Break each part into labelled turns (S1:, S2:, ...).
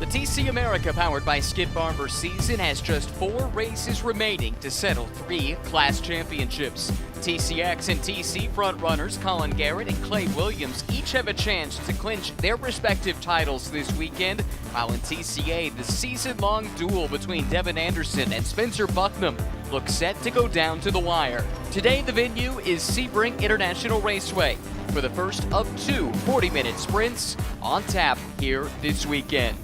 S1: The TC America powered by Skip Barber season has just 4 races remaining to settle 3 class championships. TCX and TC frontrunners Colin Garrett and Clay Williams each have a chance to clinch their respective titles this weekend, while in TCA, the season-long duel between Devin Anderson and Spencer Bucknam looks set to go down to the wire. Today, the venue is Sebring International Raceway for the first of 2 40-minute sprints on tap here this weekend.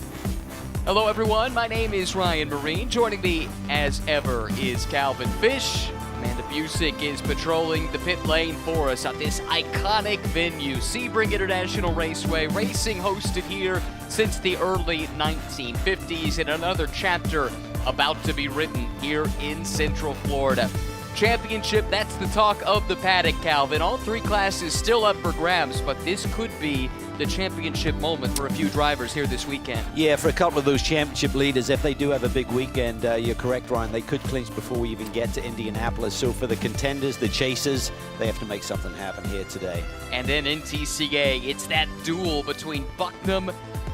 S1: Hello everyone, my name is Ryan Marine. Joining me as ever is Calvin Fish. Amanda Busick is patrolling the pit lane for us at this iconic venue, Sebring International Raceway, racing hosted here since the early 1950s, and another chapter about to be written here in Central Florida. Championship, that's the talk of the paddock, Calvin. All 3 classes still up for grabs, but this could be the championship moment for a few drivers here this weekend.
S2: Yeah, for a couple of those championship leaders, if they do have a big weekend, you're correct, Ryan, they could clinch before we even get to Indianapolis. So for the contenders, the chasers, they have to make something happen here today.
S1: And then in TCA, it's that duel between Bucknam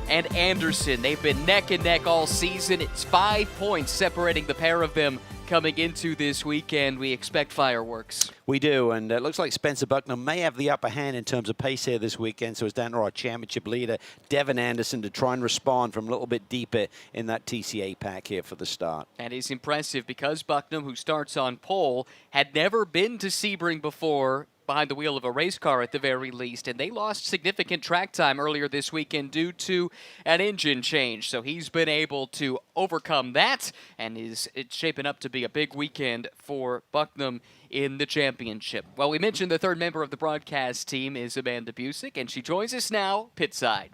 S1: and Anderson. They've been neck and neck all season. It's 5 points separating the pair of them. Coming into this weekend, we expect fireworks.
S2: We do, and it looks like Spencer Bucknam may have the upper hand in terms of pace here this weekend, so it's down to our championship leader, Devin Anderson, to try and respond from a little bit deeper in that TCA pack here for the start.
S1: That is impressive because Bucknam, who starts on pole, had never been to Sebring before, behind the wheel of a race car at the very least, and they lost significant track time earlier this weekend due to an engine change. So he's been able to overcome that, and it's shaping up to be a big weekend for Bucknam in the championship. Well, we mentioned the third member of the broadcast team is Amanda Busick, and she joins us now pitside.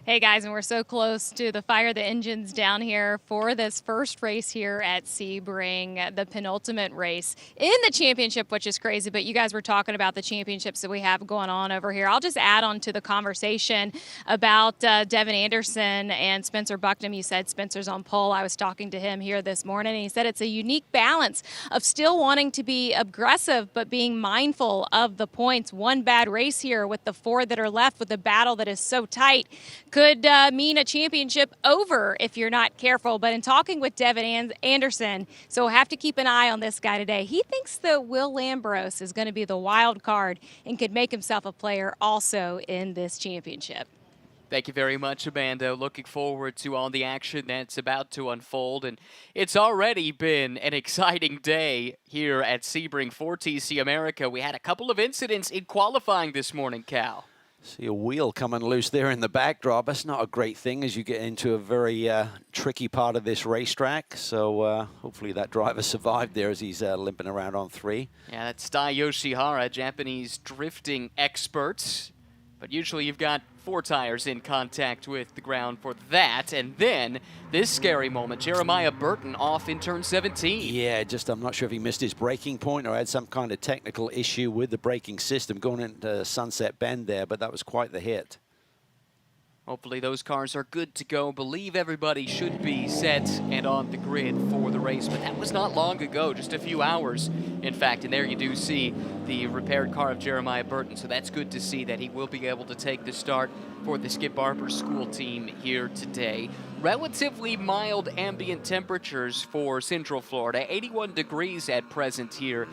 S3: Hey guys, and we're so close to the fire the engines down here for this first race here at Sebring, the penultimate race in the championship, which is crazy, but you guys were talking about the championships that we have going on over here. I'll just add on to the conversation about Devin Anderson and Spencer Bucknam. You said Spencer's on pole. I was talking to him here this morning, and he said it's a unique balance of still wanting to be aggressive but being mindful of the points. One bad race here with the 4 that are left with the battle that is so tight could mean a championship over if you're not careful. But in talking with Devin Anderson, so we'll have to keep an eye on this guy today. He thinks that Will Lambros is going to be the wild card and could make himself a player also in this championship.
S1: Thank you very much, Amanda. Looking forward to all the action that's about to unfold. And it's already been an exciting day here at Sebring for TC America. We had a couple of incidents in qualifying this morning, Cal.
S2: See a wheel coming loose there in the backdrop. That's not a great thing as you get into a very tricky part of this racetrack. So hopefully that driver survived there as he's limping around on 3.
S1: Yeah, that's Dai Yoshihara, Japanese drifting expert. But usually you've got 4 tires in contact with the ground for that. And then this scary moment, Jeremiah Burton off in turn 17.
S2: Yeah, just I'm not sure if he missed his braking point or had some kind of technical issue with the braking system going into Sunset Bend there, but that was quite the hit.
S1: Hopefully those cars are good to go. Believe everybody should be set and on the grid for the race, but that was not long ago, just a few hours, in fact. And there you do see the repaired car of Jeremiah Burton, so that's good to see that he will be able to take the start for the Skip Barber school team here today. Relatively mild ambient temperatures for Central Florida, 81 degrees at present here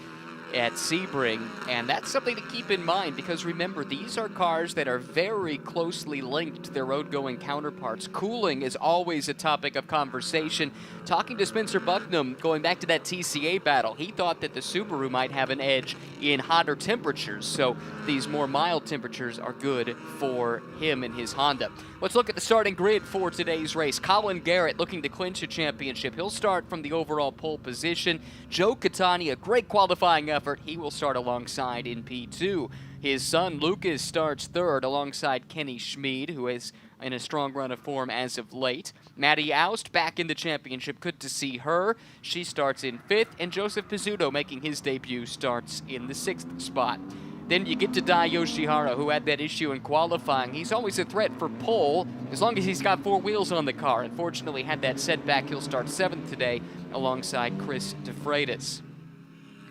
S1: at Sebring, and that's something to keep in mind because remember, these are cars that are very closely linked to their road-going counterparts. Cooling is always a topic of conversation. Talking to Spencer Bucknam, going back to that TCA battle, he thought that the Subaru might have an edge in hotter temperatures, so these more mild temperatures are good for him and his Honda. Let's look at the starting grid for today's race. Colin Garrett looking to clinch a championship. He'll start from the overall pole position. Joe Catania, great qualifying effort. He will start alongside in P2. His son Lucas starts 3rd alongside Kenny Schmid, who is in a strong run of form as of late. Maddie Oust back in the championship. Good to see her. She starts in 5th, and Joseph Pizzuto making his debut starts in the 6th spot. Then you get to Dai Yoshihara, who had that issue in qualifying. He's always a threat for pole as long as he's got 4 wheels on the car. Unfortunately, had that setback. He'll start 7th today alongside Chris DeFreitas.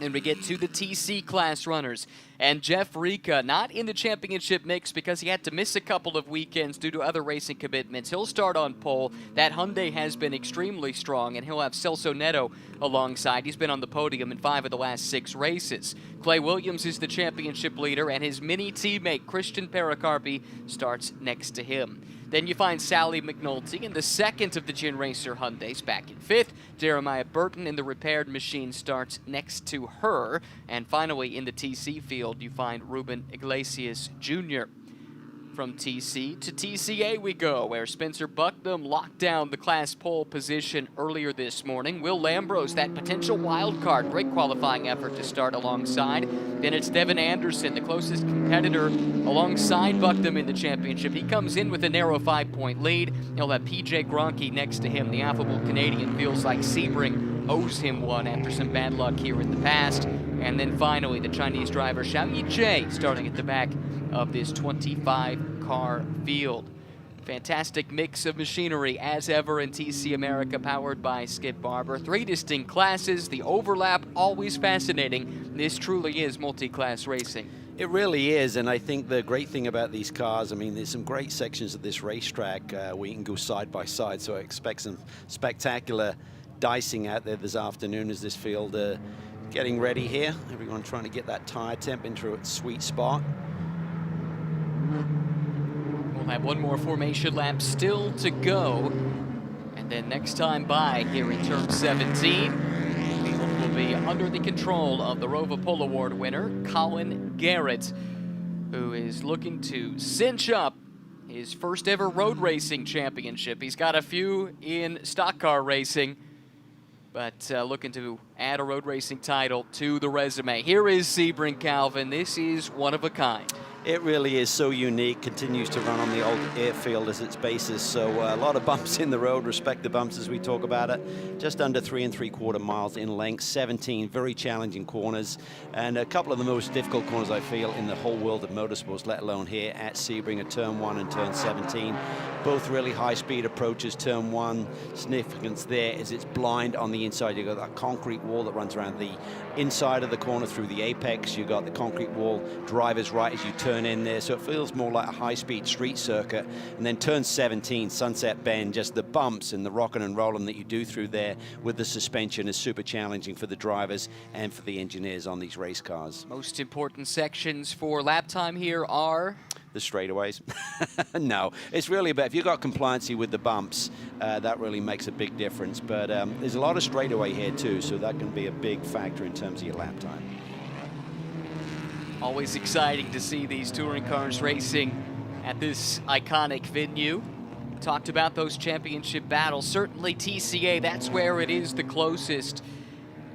S1: Then we get to the TC class runners. And Jeff Rika, not in the championship mix because he had to miss a couple of weekends due to other racing commitments. He'll start on pole. That Hyundai has been extremely strong, and he'll have Celso Neto alongside. He's been on the podium in 5 of the last 6 races. Clay Williams is the championship leader, and his mini teammate Christian Pericarpi starts next to him. Then you find Sally McNulty in the second of the Gin Racer Hyundais back in 5th. Jeremiah Burton in the repaired machine starts next to her. And finally in the TC field, you find Ruben Iglesias Jr. From TC to TCA we go, where Spencer Bucknam locked down the class pole position earlier this morning. Will Lambros, that potential wild card, great qualifying effort to start alongside. Then it's Devin Anderson, the closest competitor alongside Bucknam in the championship. He comes in with a narrow 5-point lead. He'll have PJ Gronke next to him. The affable Canadian feels like Sebring owes him one after some bad luck here in the past. And then finally, the Chinese driver Xiao Yijie starting at the back of this 25-car field. Fantastic mix of machinery as ever in TC America, powered by Skip Barber. 3 distinct classes, the overlap always fascinating. This truly is multi-class racing.
S2: It really is, and I think the great thing about these cars, I mean, there's some great sections of this racetrack where you can go side by side, so I expect some spectacular dicing out there this afternoon as this field getting ready here. Everyone trying to get that tire temp into its sweet spot.
S1: We'll have one more formation lap still to go. And then next time by here in turn 17, will be under the control of the Rova Pole Award winner, Colin Garrett, who is looking to cinch up his first ever road racing championship. He's got a few in stock car racing, but looking to add a road racing title to the resume. Here is Sebring, Calvin. This is one of a kind.
S2: It really is so unique, continues to run on the old airfield as its basis, so a lot of bumps in the road, respect the bumps as we talk about it. Just under 3 3/4 miles in length, 17 very challenging corners, and a couple of the most difficult corners I feel in the whole world of motorsports, let alone here at Sebring at turn 1 and turn 17. Both really high speed approaches. Turn 1, significance there is it's blind on the inside. You've got that concrete wall that runs around the inside of the corner through the apex. You've got the concrete wall, driver's right as you turn in there, so it feels more like a high-speed street circuit. And then turn 17, Sunset Bend, just the bumps and the rocking and rolling that you do through there with the suspension is super challenging for the drivers and for the engineers on these race cars.
S1: Most important sections for lap time here are
S2: the straightaways. No, it's really about if you've got compliancy with the bumps, that really makes a big difference. But there's a lot of straightaway here too, so that can be a big factor in terms of your lap time.
S1: Always exciting to see these touring cars racing at this iconic venue. Talked about those championship battles. Certainly TCA, that's where it is the closest.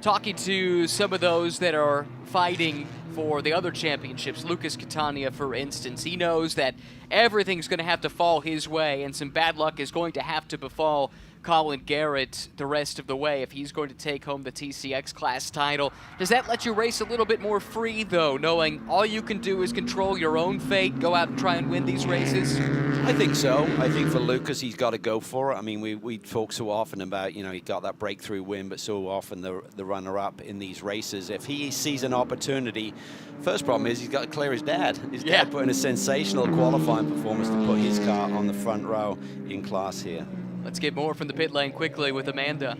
S1: Talking to some of those that are fighting for the other championships, Lucas Catania, for instance, he knows that everything's going to have to fall his way, and some bad luck is going to have to befall Colin Garrett the rest of the way if he's going to take home the TCX class title. Does that let you race a little bit more free, though, knowing all you can do is control your own fate, go out and try and win these races?
S2: I think so. I think for Lucas, he's got to go for it. I mean, we talk so often about, you know, he got that breakthrough win, but so often the runner-up in these races. If he sees an opportunity, first problem is he's got to clear his dad. His dad put in a sensational qualifying performance to put his car on the front row in class here.
S1: Let's get more from the pit lane quickly with Amanda.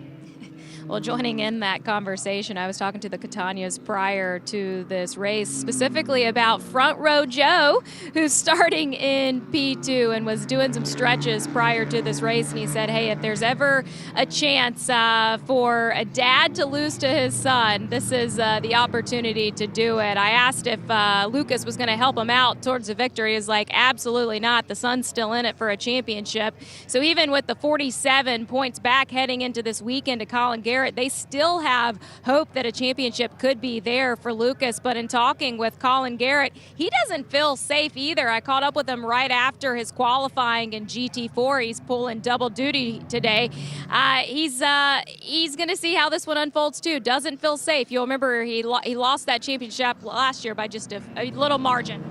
S3: Well, joining in that conversation, I was talking to the Catanias prior to this race, specifically about Front Row Joe, who's starting in P2 and was doing some stretches prior to this race. And he said, hey, if there's ever a chance for a dad to lose to his son, this is the opportunity to do it. I asked if Lucas was going to help him out towards the victory. He was like, absolutely not. The son's still in it for a championship. So even with the 47 points back heading into this weekend to Colin Garrett, they still have hope that a championship could be there for Lucas. But in talking with Colin Garrett, he doesn't feel safe either. I caught up with him right after his qualifying in GT4. He's pulling double duty today. He's going to see how this one unfolds too. Doesn't feel safe. You'll remember he lost that championship last year by just a little margin.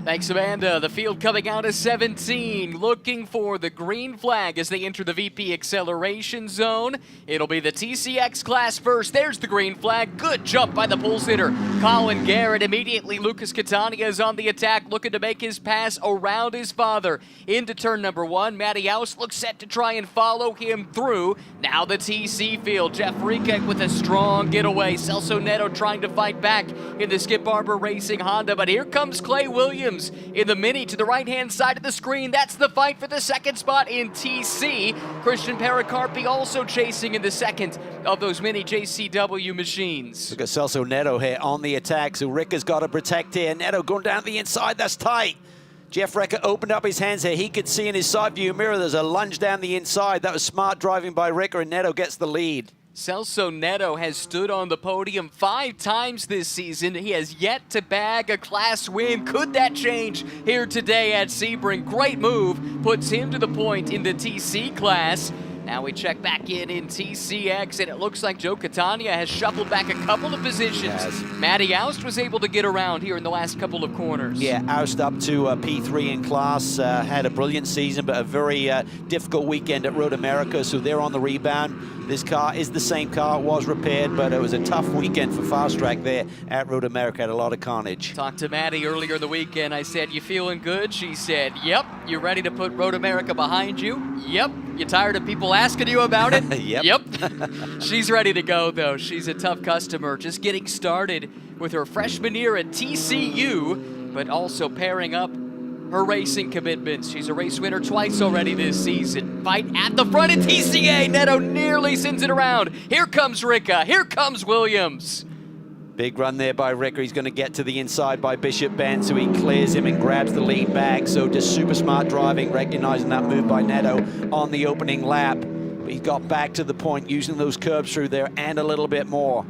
S1: Thanks, Amanda. The field coming out of 17, looking for the green flag as they enter the VP acceleration zone. It'll be the TCX class first. There's the green flag. Good jump by the pole sitter, Colin Garrett. Immediately, Lucas Catania is on the attack, looking to make his pass around his father. Into turn number 1, Matty House looks set to try and follow him through. Now the TC field. Jeff Rieke with a strong getaway. Celso Neto trying to fight back in the Skip Barber Racing Honda, but here comes Clay Williams in the Mini to the right-hand side of the screen. That's the fight for the second spot in TC. Christian Pericarpi also chasing in the second of those Mini JCW machines.
S2: Look at Celso Neto here on the attack, so Rick has got to protect here. Neto going down the inside, that's tight. Jeff Rieke opened up his hands here. He could see in his side view mirror there's a lunge down the inside. That was smart driving by Rieke, and Neto gets the lead.
S1: Celso Neto has stood on the podium 5 times this season. He has yet to bag a class win. Could that change here today at Sebring? Great move. Puts him to the point in the TC class. Now we check back in TCX, and it looks like Joe Catania has shuffled back a couple of positions.
S2: Yes.
S1: Matty Oust was able to get around here in the last couple of corners.
S2: Yeah, Oust up to P3 in class. Had a brilliant season, but a very difficult weekend at Road America, so they're on the rebound. This car is the same car. It was repaired, but it was a tough weekend for Fast Track there at Road America. Had a lot of carnage.
S1: Talked to Maddie earlier in the weekend. I said, "You feeling good?" She said, "Yep." "You ready to put Road America behind you?" "Yep." "You tired of people asking you about it?"
S2: Yep.
S1: Yep. She's ready to go, though. She's a tough customer, just getting started with her freshman year at TCU, but also pairing up her racing commitments. She's a race winner twice already this season. Fight at the front of TCA. Neto nearly sends it around. Here comes Rieke. Here comes Williams.
S2: Big run there by Rieke. He's going to get to the inside by Bishop Ben, so he clears him and grabs the lead back. So just super smart driving, recognizing that move by Neto on the opening lap. But he got back to the point, using those curbs through there and a little bit more.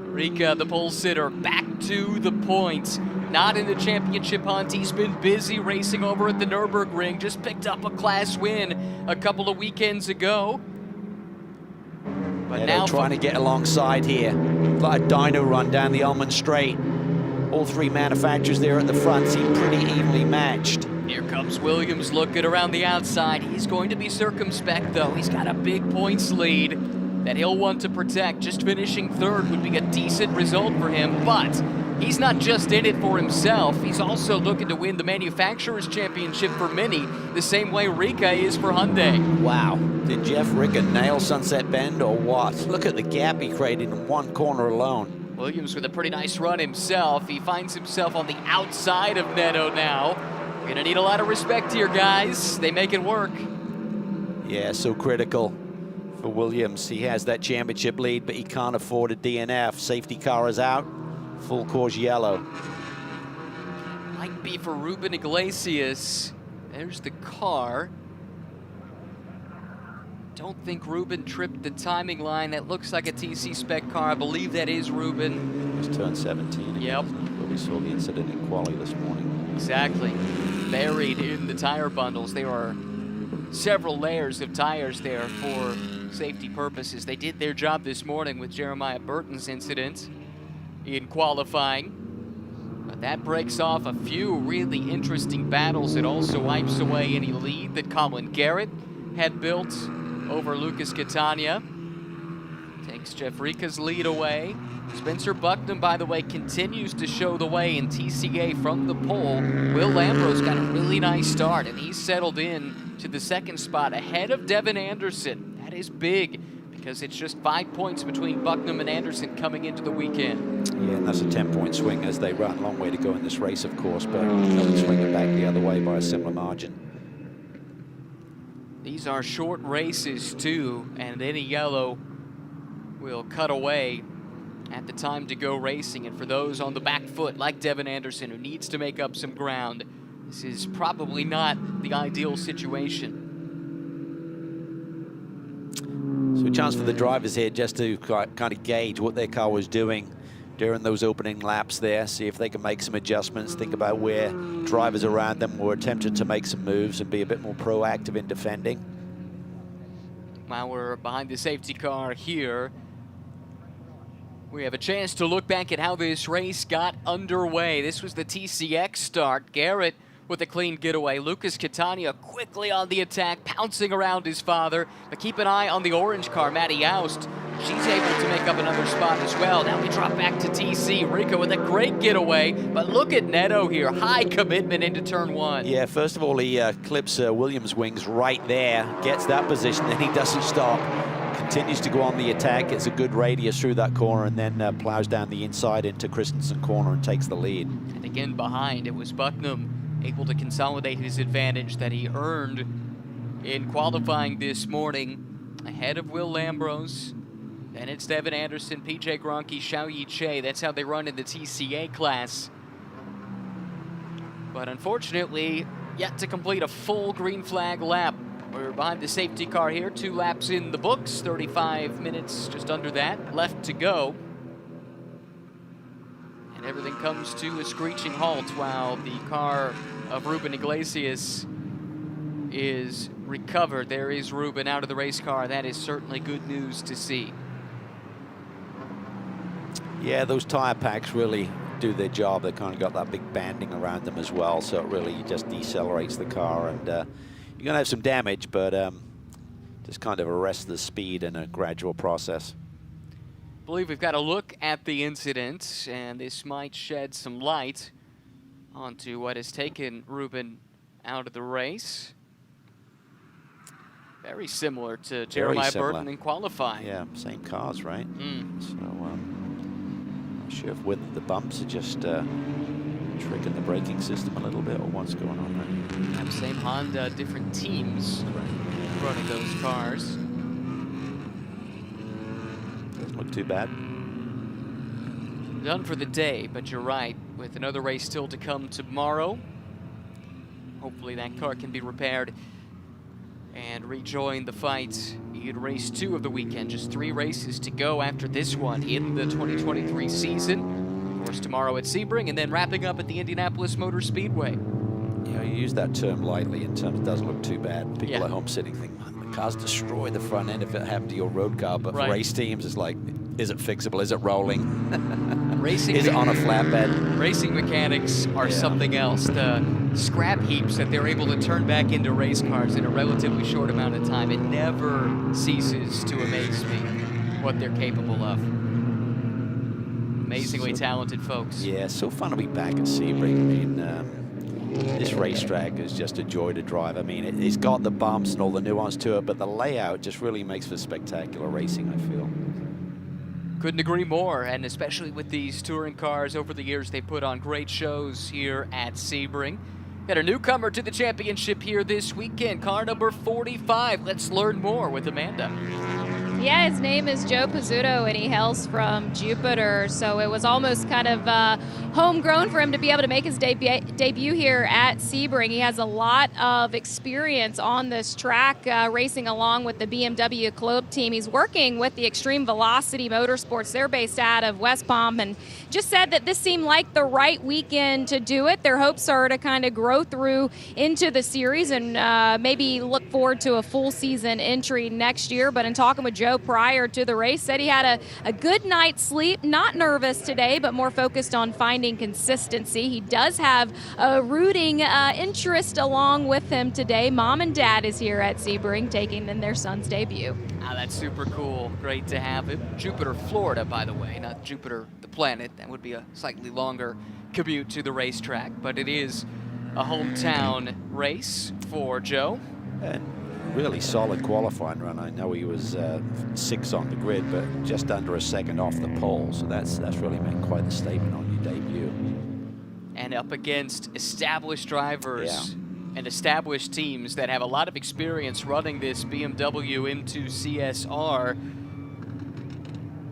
S1: Rieke, the pole sitter, back to the point. Not in the championship hunt. He's been busy racing over at the Nürburgring. Just picked up a class win a couple of weekends ago. But now
S2: trying to get alongside here. Like a dyno run down the Almond Straight. All 3 manufacturers there at the front seem pretty evenly matched.
S1: Here comes Williams looking around the outside. He's going to be circumspect, though. He's got a big points lead that he'll want to protect. Just finishing 3rd would be a decent result for him, but he's not just in it for himself. He's also looking to win the Manufacturers' Championship for Mini, the same way Rieke is for Hyundai.
S2: Wow. Did Jeff Rieke nail Sunset Bend or what? Look at the gap he created in one corner alone.
S1: Williams with a pretty nice run himself. He finds himself on the outside of Neto now. We're gonna need a lot of respect here, guys. They make it work.
S2: Yeah, so critical for Williams. He has that championship lead, but he can't afford a DNF. Safety car is out. Full course yellow.
S1: Might be for Ruben Iglesias. There's the car. Don't think Ruben tripped the timing line. That looks like a TC spec car. I believe that is Ruben.
S2: Just turned 17.
S1: Yep.
S2: Where we saw the incident in quali this morning.
S1: Exactly. Buried in the tire bundles. There are several layers of tires there for safety purposes. They did their job this morning with Jeremiah Burton's incident in qualifying. But that breaks off a few really interesting battles. It also wipes away any lead that Colin Garrett had built over Lucas Catania. Takes Jeff Rieke's lead away. Spencer Bucknam, by the way, continues to show the way in TCA from the pole. Will Lambros got a really nice start, and he's settled in to the 2nd spot ahead of Devin Anderson. That is big, because it's just 5 points between Bucknam and Anderson coming into the weekend.
S2: Yeah, and that's a 10-point swing as they run. Long way to go in this race, of course, but they'll swing it back the other way by a similar margin.
S1: These are short races, too, and any yellow will cut away at the time to go racing. And for those on the back foot, like Devin Anderson, who needs to make up some ground, this is probably not the ideal situation.
S2: So a chance for the drivers here just to kind of gauge what their car was doing during those opening laps there, see if they can make some adjustments, think about where drivers around them were attempting to make some moves and be a bit more proactive in defending.
S1: While we're behind the safety car here, We have a chance to look back at how this race got underway. This was the TCX start. Garrett with a clean getaway. Lucas Catania quickly on the attack, pouncing around his father. But keep an eye on the orange car, Maddie Oust. She's able to make up another spot as well. Now we drop back to TC. Rico with a great getaway. But look at Neto here. High commitment into turn one.
S2: Yeah, first of all, he clips Williams' wings right there, gets that position, and he doesn't stop. Continues to go on the attack, gets a good radius through that corner, and then plows down the inside into Christensen corner and takes the lead.
S1: And again behind, it was Bucknam able to consolidate his advantage that he earned in qualifying this morning ahead of Will Lambros. Then it's Devin Anderson, PJ Gronke, Xiaoyi Che. That's how they run in the TCA class. But unfortunately, yet to complete a full green flag lap. We're behind the safety car here, 2 laps in the books, 35 minutes, just under that, left to go. And everything comes to a screeching halt while the car of Ruben Iglesias is recovered. There is Ruben out of the race car. That is certainly good news to see.
S2: Yeah, those tire packs really do their job. They kind of got that big banding around them as well, so it really just decelerates the car, and you're going to have some damage, but just kind of arrest the speed in a gradual process.
S1: I believe we've got a look at the incident, and this might shed some light onto what has taken Ruben out of the race. Very similar to Jeremiah Burton in qualifying.
S2: Yeah, same cars, right? So not sure if with the bumps are just tricking the braking system a little bit, or what's going on there.
S1: Yeah, same Honda, different teams running those cars.
S2: Doesn't look too bad.
S1: Done for the day, but you're right. With another race still to come tomorrow, hopefully that car can be repaired and rejoin the fight in race 2 of the weekend. Just 3 races to go after this one in the 2023 season. Of course, tomorrow at Sebring, and then wrapping up at the Indianapolis Motor Speedway.
S2: Yeah, you use that term lightly in terms it doesn't look too bad. People at home sitting think, the car's destroyed the front end if it happened to your road car, but for race teams, it's like, is it fixable? Is it rolling?
S1: Racing
S2: is it on a flatbed?
S1: Racing mechanics are something else. The scrap heaps that they're able to turn back into race cars in a relatively short amount of time, it never ceases to amaze me what they're capable of. Amazingly talented folks.
S2: Yeah, so fun to be back at Sebring. I mean, this racetrack is just a joy to drive. I mean, it's got the bumps and all the nuance to it, but the layout just really makes for spectacular racing, I feel.
S1: Couldn't agree more, and especially with these touring cars over the years, they put on great shows here at Sebring. Got a newcomer to the championship here this weekend, car number 45. Let's learn more with Amanda.
S3: Yeah, his name is Joe Pizzuto, and he hails from Jupiter, so it was almost kind of homegrown for him to be able to make his debut here at Sebring. He has a lot of experience on this track, racing along with the BMW Club team. He's working with the Extreme Velocity Motorsports. They're based out of West Palm, and just said that this seemed like the right weekend to do it. Their hopes are to kind of grow through into the series and maybe look forward to a full season entry next year. But in talking with Joe prior to the race, said he had a good night's sleep, not nervous today, but more focused on finding consistency. He does have a rooting interest along with him today. Mom and Dad is here at Sebring taking in their son's debut.
S1: Ah, that's super cool. Great to have him. Jupiter, Florida, by the way, not Jupiter, the planet. That would be a slightly longer commute to the racetrack, but it is a hometown race for Joe.
S2: And really solid qualifying run. I know he was 6 on the grid, but just under a second off the pole. So that's really made quite the statement on your debut.
S1: And up against established drivers and established teams that have a lot of experience running this BMW M2 CSR.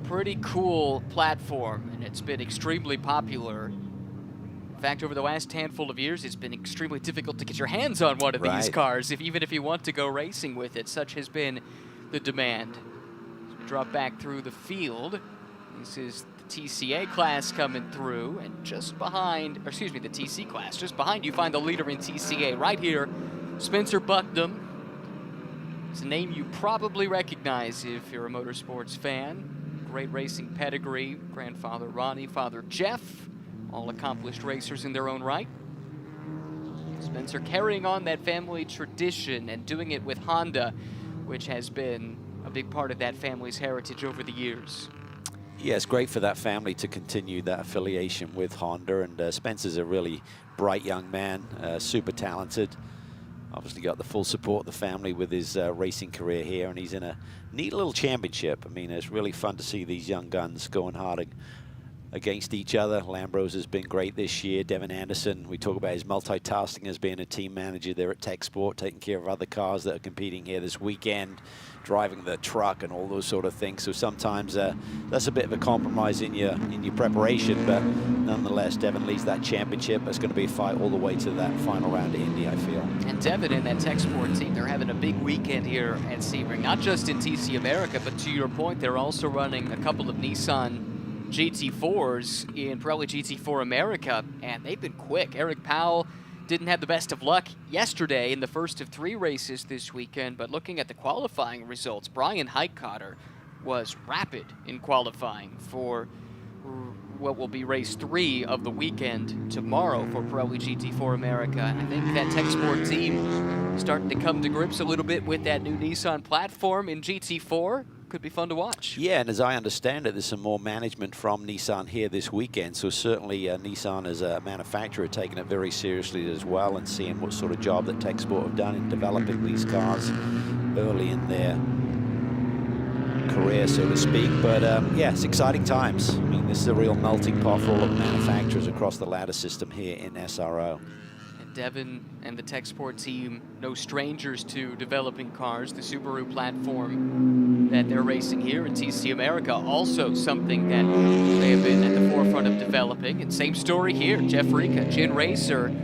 S1: Pretty cool platform, and it's been extremely popular. In fact, over the last handful of years, it's been extremely difficult to get your hands on one of these cars, even if you want to go racing with it. Such has been the demand. So we drop back through the field. This is the TCA class coming through, and just behind, or excuse me, the TC class. Just behind you find the leader in TCA. Right here, Spencer Bucknam. It's a name you probably recognize if you're a motorsports fan. great racing pedigree. Grandfather Ronnie, father Jeff, all accomplished racers in their own right. Spencer carrying on that family tradition and doing it with Honda, which has been a big part of that family's heritage over the years.
S2: Yeah, it's great for that family to continue that affiliation with Honda, and Spencer's a really bright young man, super talented. Obviously got the full support of the family with his racing career here, and he's in a neat little championship. I mean, it's really fun to see these young guns going hard against each other. Lambrose has been great this year. Devin Anderson, we talk about his multitasking as being a team manager there at Tech Sport, taking care of other cars that are competing here this weekend, driving the truck and all those sort of things. So sometimes that's a bit of a compromise in your preparation, but nonetheless, Devin leads that championship. It's going to be a fight all the way to that final round of Indy, I feel. And
S1: Devin and that Tech Sport team, they're having a big weekend here at Sebring, not just in TC America, but to your point, they're also running a couple of Nissan GT4s in Pirelli GT4 America, and they've been quick. Eric Powell didn't have the best of luck yesterday in the first of 3 races this weekend, but looking at the qualifying results, Brian Heitkotter was rapid in qualifying for what will be race 3 of the weekend tomorrow for Pirelli GT4 America. I think that Tech Sport team starting to come to grips a little bit with that new Nissan platform in GT4. Could be fun to watch. Yeah,
S2: and as I understand it, there's some more management from Nissan here this weekend, so certainly Nissan as a manufacturer taking it very seriously as well, and seeing what sort of job that Tech Sport have done in developing these cars early in their career, so to speak. But yeah, it's exciting times. I mean, this is a real melting pot for all of the manufacturers across the ladder system here in SRO.
S1: Devin and the Tech Sport team, no strangers to developing cars. The Subaru platform that they're racing here in TC America, also something that they have been at the forefront of developing. And same story here, Jeff Rika, Gin Racer.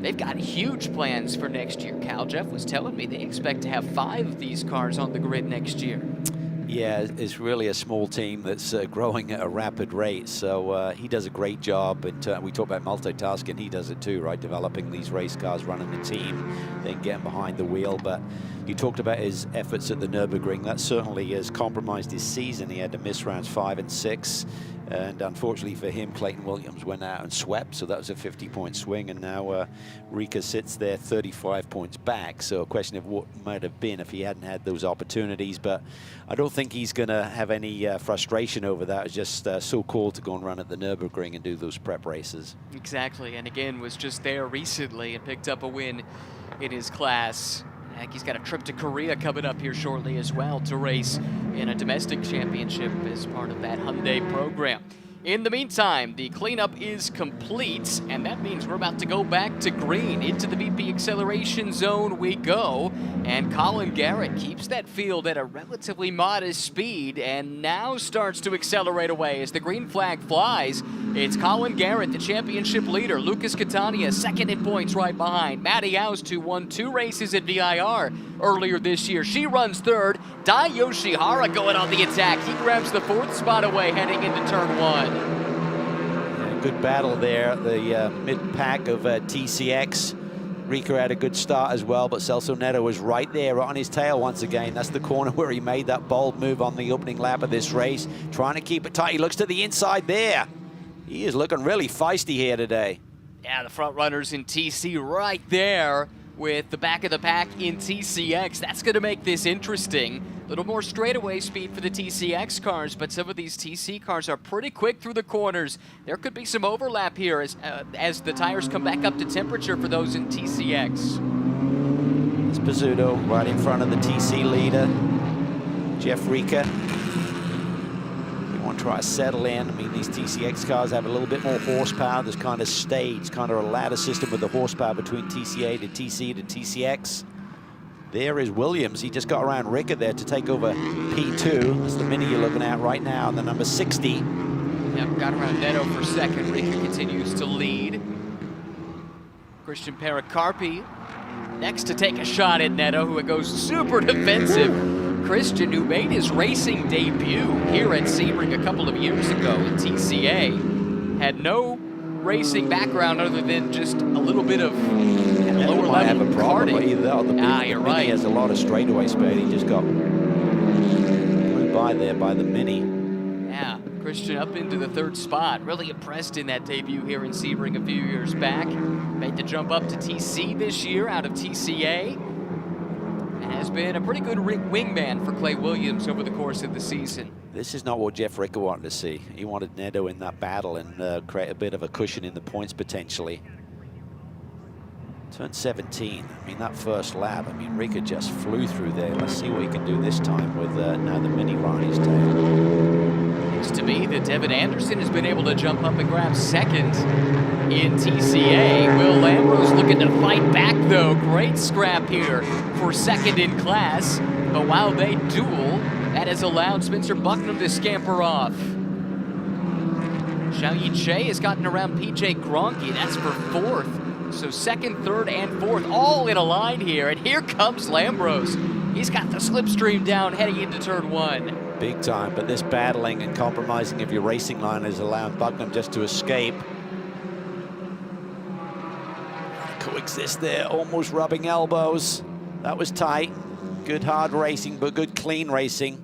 S1: They've got huge plans for next year. Cal Jeff was telling me they expect to have 5 of these cars on the grid next year.
S2: Yeah, it's really a small team that's growing at a rapid rate, so he does a great job. And we talk about multitasking, he does it too, right? Developing these race cars, running the team, then getting behind the wheel. But he talked about his efforts at the Nürburgring. That certainly has compromised his season. He had to miss rounds 5 and 6. And unfortunately for him, Clayton Williams went out and swept, so that was a 50-point swing. And now Rika sits there 35 points back. So a question of what might have been if he hadn't had those opportunities. But I don't think he's going to have any frustration over that. It's just so cool to go and run at the Nürburgring and do those prep races.
S1: Exactly, and again, was just there recently and picked up a win in his class. Heck, he's got a trip to Korea coming up here shortly as well to race in a domestic championship as part of that Hyundai program. In the meantime, the cleanup is complete, and that means we're about to go back to green. Into the BP acceleration zone we go, and Colin Garrett keeps that field at a relatively modest speed and now starts to accelerate away as the green flag flies. It's Colin Garrett, the championship leader. Lucas Catania, second in points right behind. Maddie Aust, who won 2 races at VIR earlier this year. She runs third. Dai Yoshihara going on the attack. He grabs the 4th spot away heading into turn 1.
S2: Yeah, good battle there. The mid-pack of TCX. Rika had a good start as well, but Celso Neto was right there on his tail once again. That's the corner where he made that bold move on the opening lap of this race. Trying to keep it tight. He looks to the inside there. He is looking really feisty here today.
S1: Yeah, the front runners in TC right there with the back of the pack in TCX. That's going to make this interesting. A little more straightaway speed for the TCX cars, but some of these TC cars are pretty quick through the corners. There could be some overlap here as the tires come back up to temperature for those in TCX.
S2: It's Pizzuto right in front of the TC leader, Jeff Rika. Try to settle in. I mean, these TCX cars have a little bit more horsepower. There's kind of stage, kind of a ladder system with the horsepower between TCA to TC to TCX. There is Williams. He just got around Rika there to take over P2. That's the Mini you're looking at right now, and the number 60.
S1: Yep, got around Neto for second. Rika continues to lead. Christian Pericarpi next to take a shot at Neto, who goes super defensive. Christian, who made his racing debut here at Sebring a couple of years ago in TCA, had no racing background other than just a little bit of lower level karting.
S2: You're right. He has a lot of straightaway speed. He just got blew by there by the Mini.
S1: Yeah, Christian up into the 3rd spot. Really impressed in that debut here in Sebring a few years back. Made the jump up to TC this year out of TCA. And has been a pretty good wingman for Clay Williams over the course of the season.
S2: This is not what Jeff Ricker wanted to see. He wanted Neto in that battle and create a bit of a cushion in the points potentially. Turn 17. I mean, that first lap, I mean, Ricker just flew through there. Let's see what he can do this time with now the mini Ronnie's tail.
S1: Seems to be that Devin Anderson has been able to jump up and grab 2nd in TCA. Will Lambros looking to fight back, though. Great scrap here for 2nd in class. But while they duel, that has allowed Spencer Bucknam to scamper off. Xiaoyi Che has gotten around PJ Gronke. That's for 4th. So 2nd, 3rd, and 4th, all in a line here. And here comes Lambros. He's got the slipstream down heading into turn 1.
S2: Big time, but this battling and compromising of your racing line is allowing Bucknam just to escape. Coexist there, almost rubbing elbows. That was tight. Good hard racing, but good clean racing.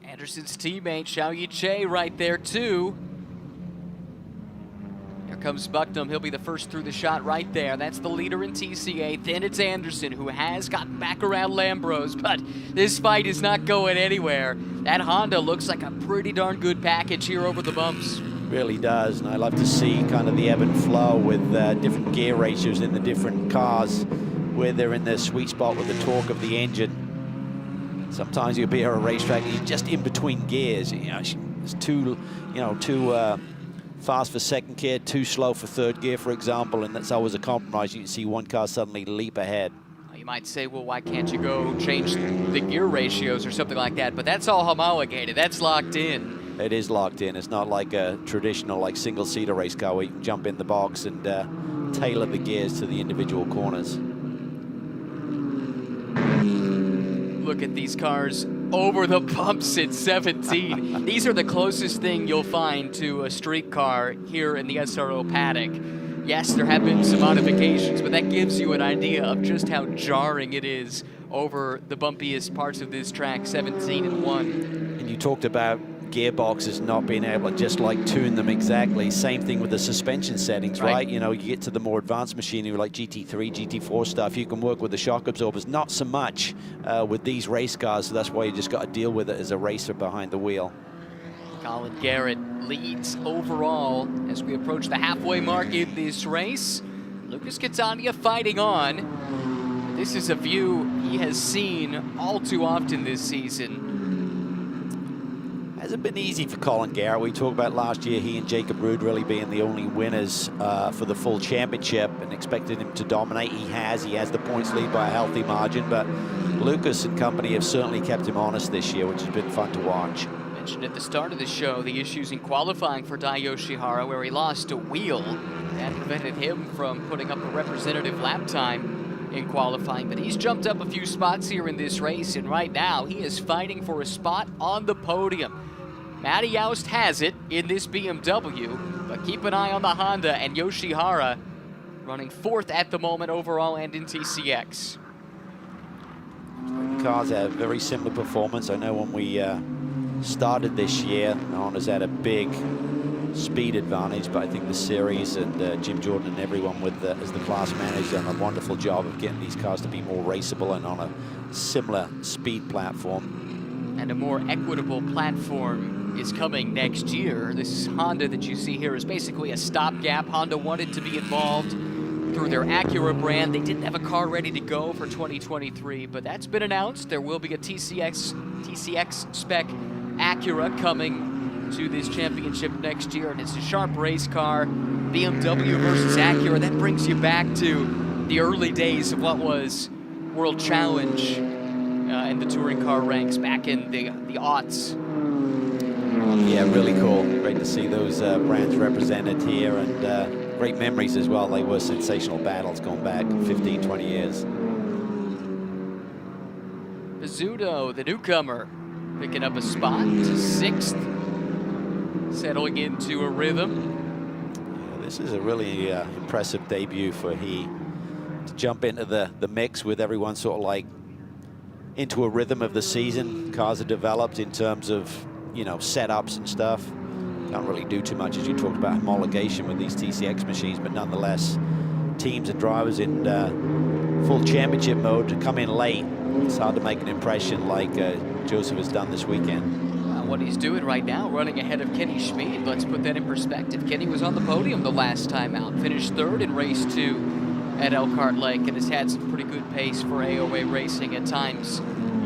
S1: Anderson's teammate, Xiaoyi Che, right there, too. Here comes Bucknam. He'll be the first through the shot right there. That's the leader in TCA. Then it's Anderson, who has gotten back around Lambros, but this fight is not going anywhere. That Honda looks like a pretty darn good package here over the bumps.
S2: Really does, and I love to see kind of the ebb and flow with different gear ratios in the different cars, where they're in their sweet spot with the torque of the engine. Sometimes you'll be at a racetrack and you're just in between gears. You know, it's too fast for 2nd gear, too slow for 3rd gear, for example, and that's always a compromise. You can see one car suddenly leap ahead.
S1: You might say, well, why can't you go change the gear ratios or something like that? But that's all homologated. That's locked in.
S2: It is locked in. It's not like a traditional single-seater race car where you can jump in the box and tailor the gears to the individual corners.
S1: Look at these cars over the bumps at 17. These are the closest thing you'll find to a street car here in the SRO paddock. Yes, there have been some modifications, but that gives you an idea of just how jarring it is over the bumpiest parts of this track, 17 and 1.
S2: And you talked about gearboxes not being able to just tune them exactly. Same thing with the suspension settings, right? You know, you get to the more advanced machinery like GT3, GT4 stuff, you can work with the shock absorbers. Not so much with these race cars, so that's why you just got to deal with it as a racer behind the wheel.
S1: Colin Garrett leads overall as we approach the halfway mark in this race. Lucas Catania fighting on. This is a view he has seen all too often this season.
S2: Hasn't been easy for Colin Garrett. We talked about last year, he and Jacob Ruud really being the only winners for the full championship and expected him to dominate. He has the points lead by a healthy margin, but Lucas and company have certainly kept him honest this year, which has been fun to watch.
S1: Mentioned at the start of the show the issues in qualifying for Dai Yoshihara, where he lost a wheel. That prevented him from putting up a representative lap time in qualifying, but he's jumped up a few spots here in this race, and right now he is fighting for a spot on the podium. Matty Joust has it in this BMW, but keep an eye on the Honda and Yoshihara running 4th at the moment overall and in TCX.
S2: The cars have very similar performance. I know when we started this year, Honda's had a big speed advantage, but I think the series and Jim Jordan and everyone with as the class manager done a wonderful job of getting these cars to be more raceable and on a similar speed platform.
S1: And a more equitable platform is coming next year. This Honda that you see here is basically a stopgap. Honda wanted to be involved through their Acura brand. They didn't have a car ready to go for 2023, but that's been announced. There will be a TCX spec Acura coming to this championship next year, and it's a sharp race car. BMW versus Acura. That brings you back to the early days of what was World Challenge in the touring car ranks back in the aughts.
S2: Yeah, really cool. Great to see those brands represented here, and great memories as well. They were sensational battles going back 15, 20 years.
S1: Pizzuto, the newcomer, picking up a spot to 6th, settling into a rhythm.
S2: Yeah, this is a really impressive debut for he to jump into the mix with everyone sort of into a rhythm of the season. Cars are developed in terms of, you know, setups and stuff. Can't really do too much, as you talked about, homologation with these TCX machines, but nonetheless, teams and drivers in full championship mode to come in late. It's hard to make an impression like Joseph has done this weekend.
S1: What he's doing right now, running ahead of Kenny Schmid. Let's put that in perspective. Kenny was on the podium the last time out, finished third in race 2 at Elkhart Lake, and has had some pretty good pace for AOA racing at times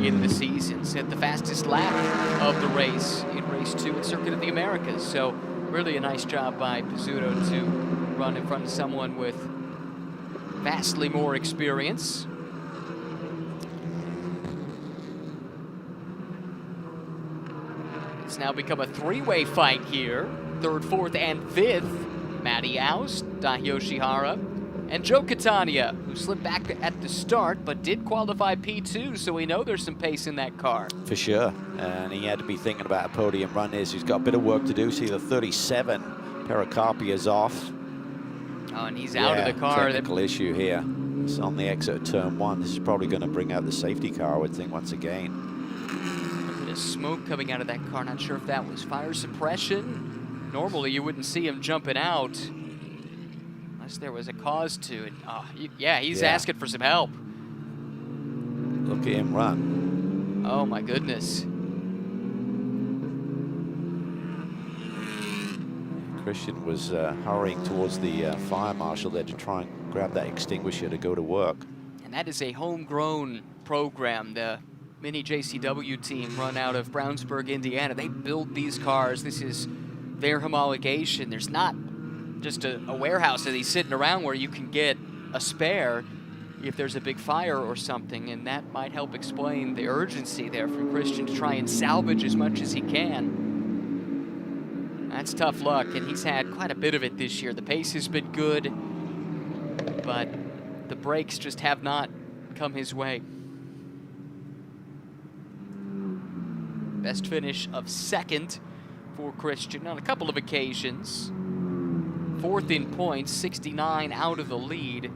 S1: in the season. Set the fastest lap of the race in race 2 at Circuit of the Americas. So really a nice job by Pizzuto to run in front of someone with vastly more experience. It's now become a three-way fight here. 3rd, 4th, and 5th. Matty Aust, Dahiyoshi Hara, and Joe Catania, who slipped back at the start, but did qualify P2, so we know there's some pace in that car.
S2: For sure, and he had to be thinking about a podium run here, so he's got a bit of work to do. See the 37, Pericarpi is off.
S1: Oh, and he's out of the car.
S2: Technical issue here. It's on the exit of turn 1. This is probably going to bring out the safety car, I would think, once again.
S1: Smoke coming out of that car. Not sure if that was fire suppression. Normally you wouldn't see him jumping out unless there was a cause to it. Oh, he's asking for some help.
S2: Look at him run.
S1: Oh my goodness.
S2: Christian was hurrying towards the fire marshal there to try and grab that extinguisher to go to work.
S1: And that is a homegrown program. The Mini JCW team run out of Brownsburg, Indiana. They build these cars. This is their homologation. There's not just a warehouse of these sitting around where you can get a spare if there's a big fire or something, and that might help explain the urgency there from Christian to try and salvage as much as he can. That's tough luck, and he's had quite a bit of it this year. The pace has been good, but the brakes just have not come his way. Best finish of 2nd for Christian on a couple of occasions. 4th in points, 69 out of the lead.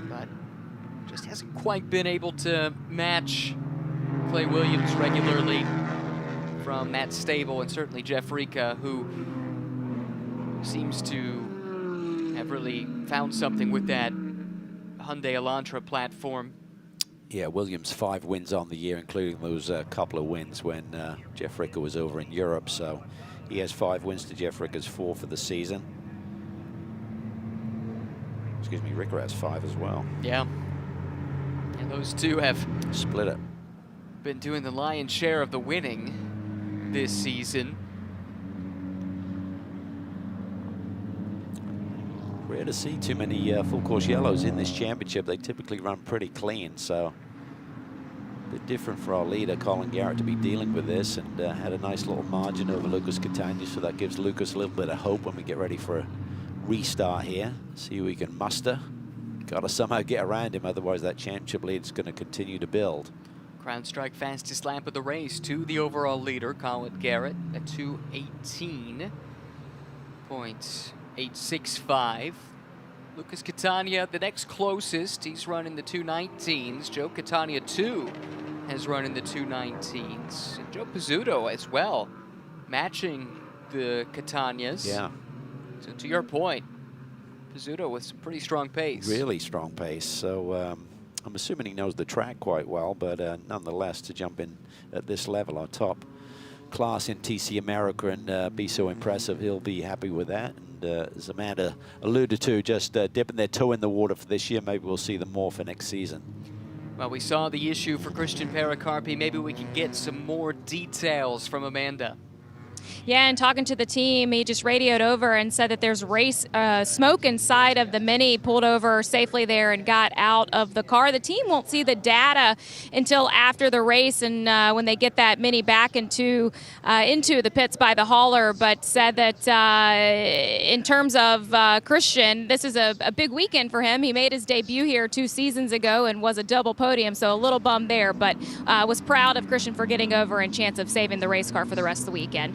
S1: But just hasn't quite been able to match Clay Williams regularly from that stable, and certainly Jeff Rica, who seems to have really found something with that Hyundai Elantra platform.
S2: Yeah, Williams 5 wins on the year, including those couple of wins when Jeff Ricker was over in Europe. So he has 5 wins to Jeff Ricker's 4 for the season. Excuse me, Ricker has 5 as well.
S1: Yeah. And those two have
S2: split it.
S1: Been doing the lion's share of the winning this season.
S2: Rare to see too many full course yellows in this championship. They typically run pretty clean, so a bit different for our leader, Colin Garrett, to be dealing with this, and had a nice little margin over Lucas Catania, so that gives Lucas a little bit of hope when we get ready for a restart here. See who we can muster. Got to somehow get around him, otherwise that championship lead is going to continue to build.
S1: Crown Strike fastest lap of the race to the overall leader, Colin Garrett, at 2:18.865. Lucas Catania, the next closest. He's running the 2:19s. Joe Catania, too, has run in the 2:19s. And Joe Pizzuto as well, matching the Catanias.
S2: Yeah.
S1: So to your point, Pizzuto with some pretty strong pace.
S2: Really strong pace. So I'm assuming he knows the track quite well, but nonetheless, to jump in at this level, our top class in TC America, and be so impressive, he'll be happy with that. And as Amanda alluded to, just dipping their toe in the water for this year. Maybe we'll see them more for next season.
S1: Well, we saw the issue for Christian Pericarpi. Maybe we can get some more details from Amanda.
S3: Yeah, and talking to the team, he just radioed over and said that there's smoke inside of the Mini, pulled over safely there and got out of the car. The team won't see the data until after the race and when they get that Mini back into the pits by the hauler, but said that in terms of Christian, this is a big weekend for him. He made his debut here 2 seasons ago and was a double podium, so a little bummed there, but was proud of Christian for getting over and chance of saving the race car for the rest of the weekend.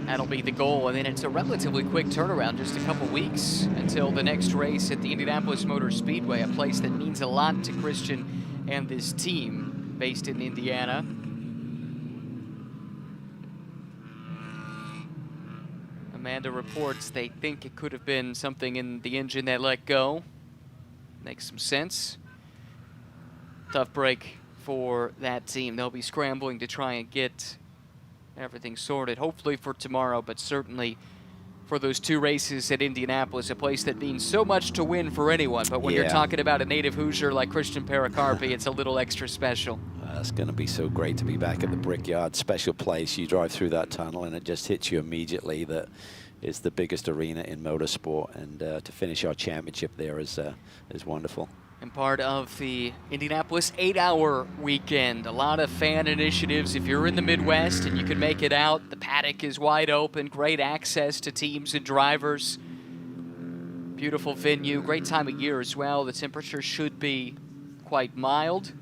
S1: That'll be the goal, and then it's a relatively quick turnaround, just a couple weeks until the next race at the Indianapolis Motor Speedway, a place that means a lot to Christian and this team based in Indiana. Amanda reports they think it could have been something in the engine that let go. Makes some sense. Tough break for that team. They'll be scrambling to try and get everything sorted, hopefully for tomorrow, but certainly for those 2 races at Indianapolis, a place that means so much to win for anyone. But when you're talking about a native Hoosier like Christian Pericarpi, it's a little extra special.
S2: It's going to be so great to be back at the Brickyard. Special place. You drive through that tunnel and it just hits you immediately that it's the biggest arena in motorsport, and to finish our championship there is wonderful. And
S1: part of the Indianapolis 8-hour weekend. A lot of fan initiatives. If you're in the Midwest and you can make it out, the paddock is wide open. Great access to teams and drivers. Beautiful venue. Great time of year as well. The temperature should be quite mild.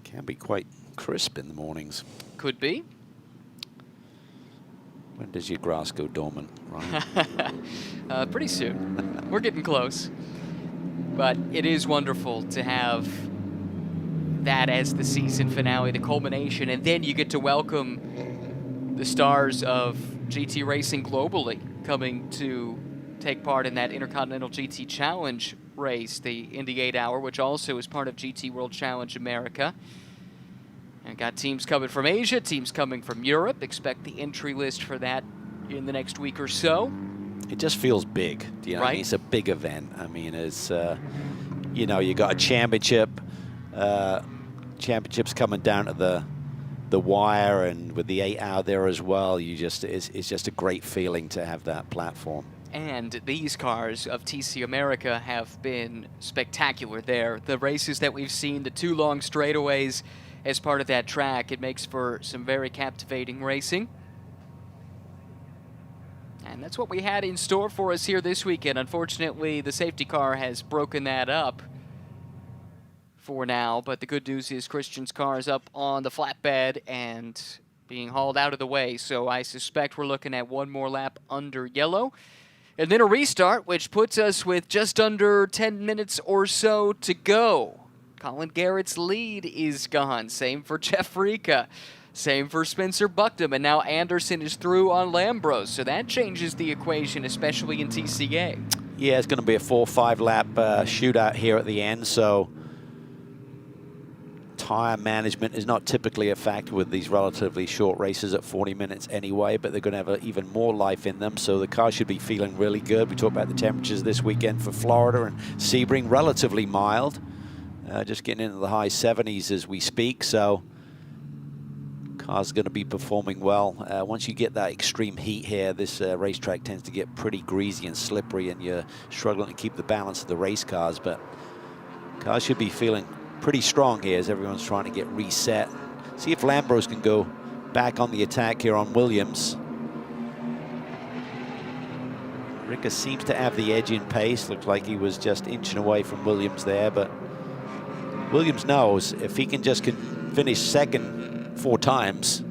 S2: Can be quite crisp in the mornings.
S1: Could be.
S2: When does your grass go dormant, Ryan?
S1: Pretty soon. We're getting close. But it is wonderful to have that as the season finale, the culmination, and then you get to welcome the stars of GT racing globally coming to take part in that Intercontinental GT Challenge race, the Indy 8-hour, which also is part of GT World Challenge America. And got teams coming from Asia, teams coming from Europe. Expect the entry list for that in the next week or so.
S2: It just feels big. Do you know what I mean? It's a big event. I mean, it's, you know, you got a championship. Championships coming down to the wire, and with the 8-hour there as well, it's just a great feeling to have that platform.
S1: And these cars of TC America have been spectacular there. The races that we've seen, the 2 long straightaways as part of that track, it makes for some very captivating racing. And that's what we had in store for us here this weekend. Unfortunately, the safety car has broken that up for now, but the good news is Christian's car is up on the flatbed and being hauled out of the way, so I suspect we're looking at 1 more lap under yellow. And then a restart, which puts us with just under 10 minutes or so to go. Colin Garrett's lead is gone. Same for Jeff Rica. Same for Spencer Bucknam. And now Anderson is through on Lambros. So that changes the equation, especially in TCA.
S2: Yeah, it's going to be a 4- or 5-lap shootout here at the end. So tire management is not typically a factor with these relatively short races at 40 minutes anyway, but they're going to have even more life in them, so the car should be feeling really good. We talked about the temperatures this weekend for Florida and Sebring, relatively mild, just getting into the high 70s as we speak, so car's going to be performing well. Once you get that extreme heat here, this racetrack tends to get pretty greasy and slippery, and you're struggling to keep the balance of the race cars, but cars should be feeling pretty strong here as everyone's trying to get reset. See if Lambros can go back on the attack here on Williams. Rica seems to have the edge in pace. Looked like he was just inching away from Williams there, but Williams knows if he can just finish second 4 times,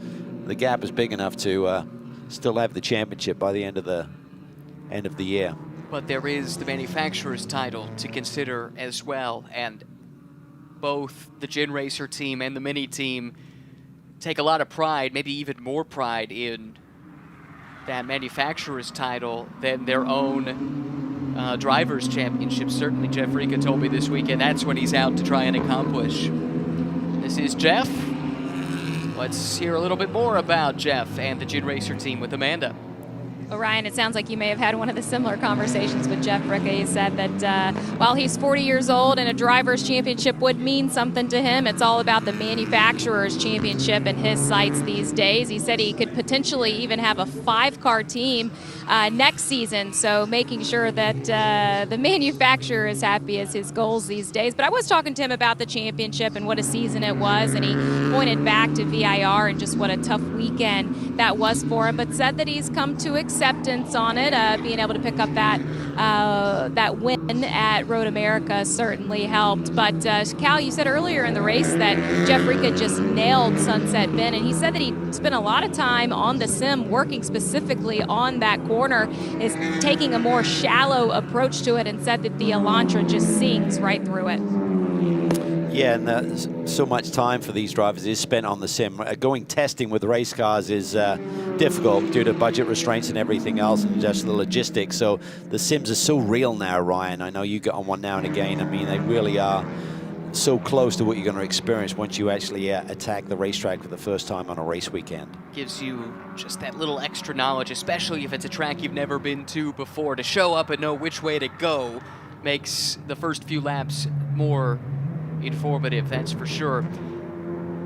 S2: the gap is big enough to still have the championship by the end of the year.
S1: But there is the manufacturer's title to consider as well, and both the Gen Racer team and the Mini team take a lot of pride, maybe even more pride in that manufacturer's title than their own driver's championship. Certainly Jeff Rica told me this weekend that's what he's out to try and accomplish. This is Jeff. Let's hear a little bit more about Jeff and the Gen Racer team with Amanda.
S3: Well, Ryan, it sounds like you may have had one of the similar conversations with Jeff Rica. He said that while he's 40 years old and a driver's championship would mean something to him, it's all about the manufacturer's championship in his sights these days. He said he could potentially even have a 5-car team next season, so making sure that the manufacturer is happy is his goals these days. But I was talking to him about the championship and what a season it was, and he pointed back to VIR and just what a tough weekend that was for him, but said that he's come to acceptance on it. Being able to pick up that win at Road America certainly helped. But Cal, you said earlier in the race that Jeff Rica just nailed Sunset Bend, and he said that he spent a lot of time on the sim working specifically on that corner, is taking a more shallow approach to it, and said that the Elantra just sings right through it.
S2: Yeah, and so much time for these drivers is spent on the sim. Going testing with race cars is difficult due to budget restraints and everything else, and just the logistics. So the sims are so real now, Ryan. I know you get on one now and again. I mean, they really are so close to what you're going to experience once you actually attack the racetrack for the first time on a race weekend.
S1: Gives you just that little extra knowledge, especially if it's a track you've never been to before. To show up and know which way to go makes the first few laps more informative, that's for sure.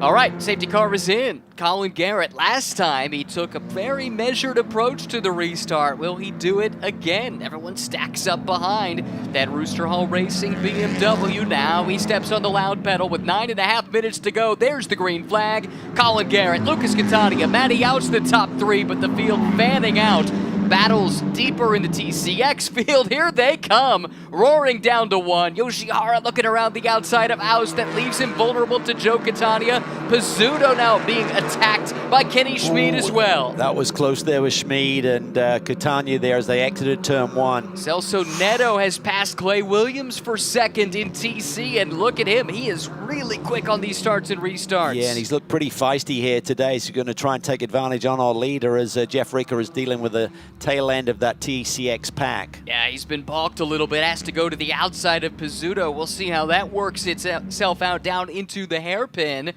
S1: All right, safety car is in. Colin Garrett, last time he took a very measured approach to the restart. Will he do it again? Everyone stacks up behind that Rooster Hall Racing BMW. Now he steps on the loud pedal with 9.5 minutes to go. There's the green flag. Colin Garrett, Lucas Catania, Matty Out's the top three, but the field fanning out. Battles deeper in the TCX field. Here they come, roaring down to one. Yoshihara looking around the outside of Aus. That leaves him vulnerable to Joe Catania. Pizzuto now being attacked by Kenny Schmid as well.
S2: That was close there with Schmid and Catania there as they exited turn one.
S1: Celso Neto has passed Clay Williams for second in TC, and look at him. He is really quick on these starts and restarts.
S2: Yeah, and he's looked pretty feisty here today, so he's going to try and take advantage on our leader as Jeff Rica is dealing with the tail end of that TCX pack.
S1: Yeah, he's been balked a little bit, has to go to the outside of Pizzuto. We'll see how that works itself out down into the hairpin.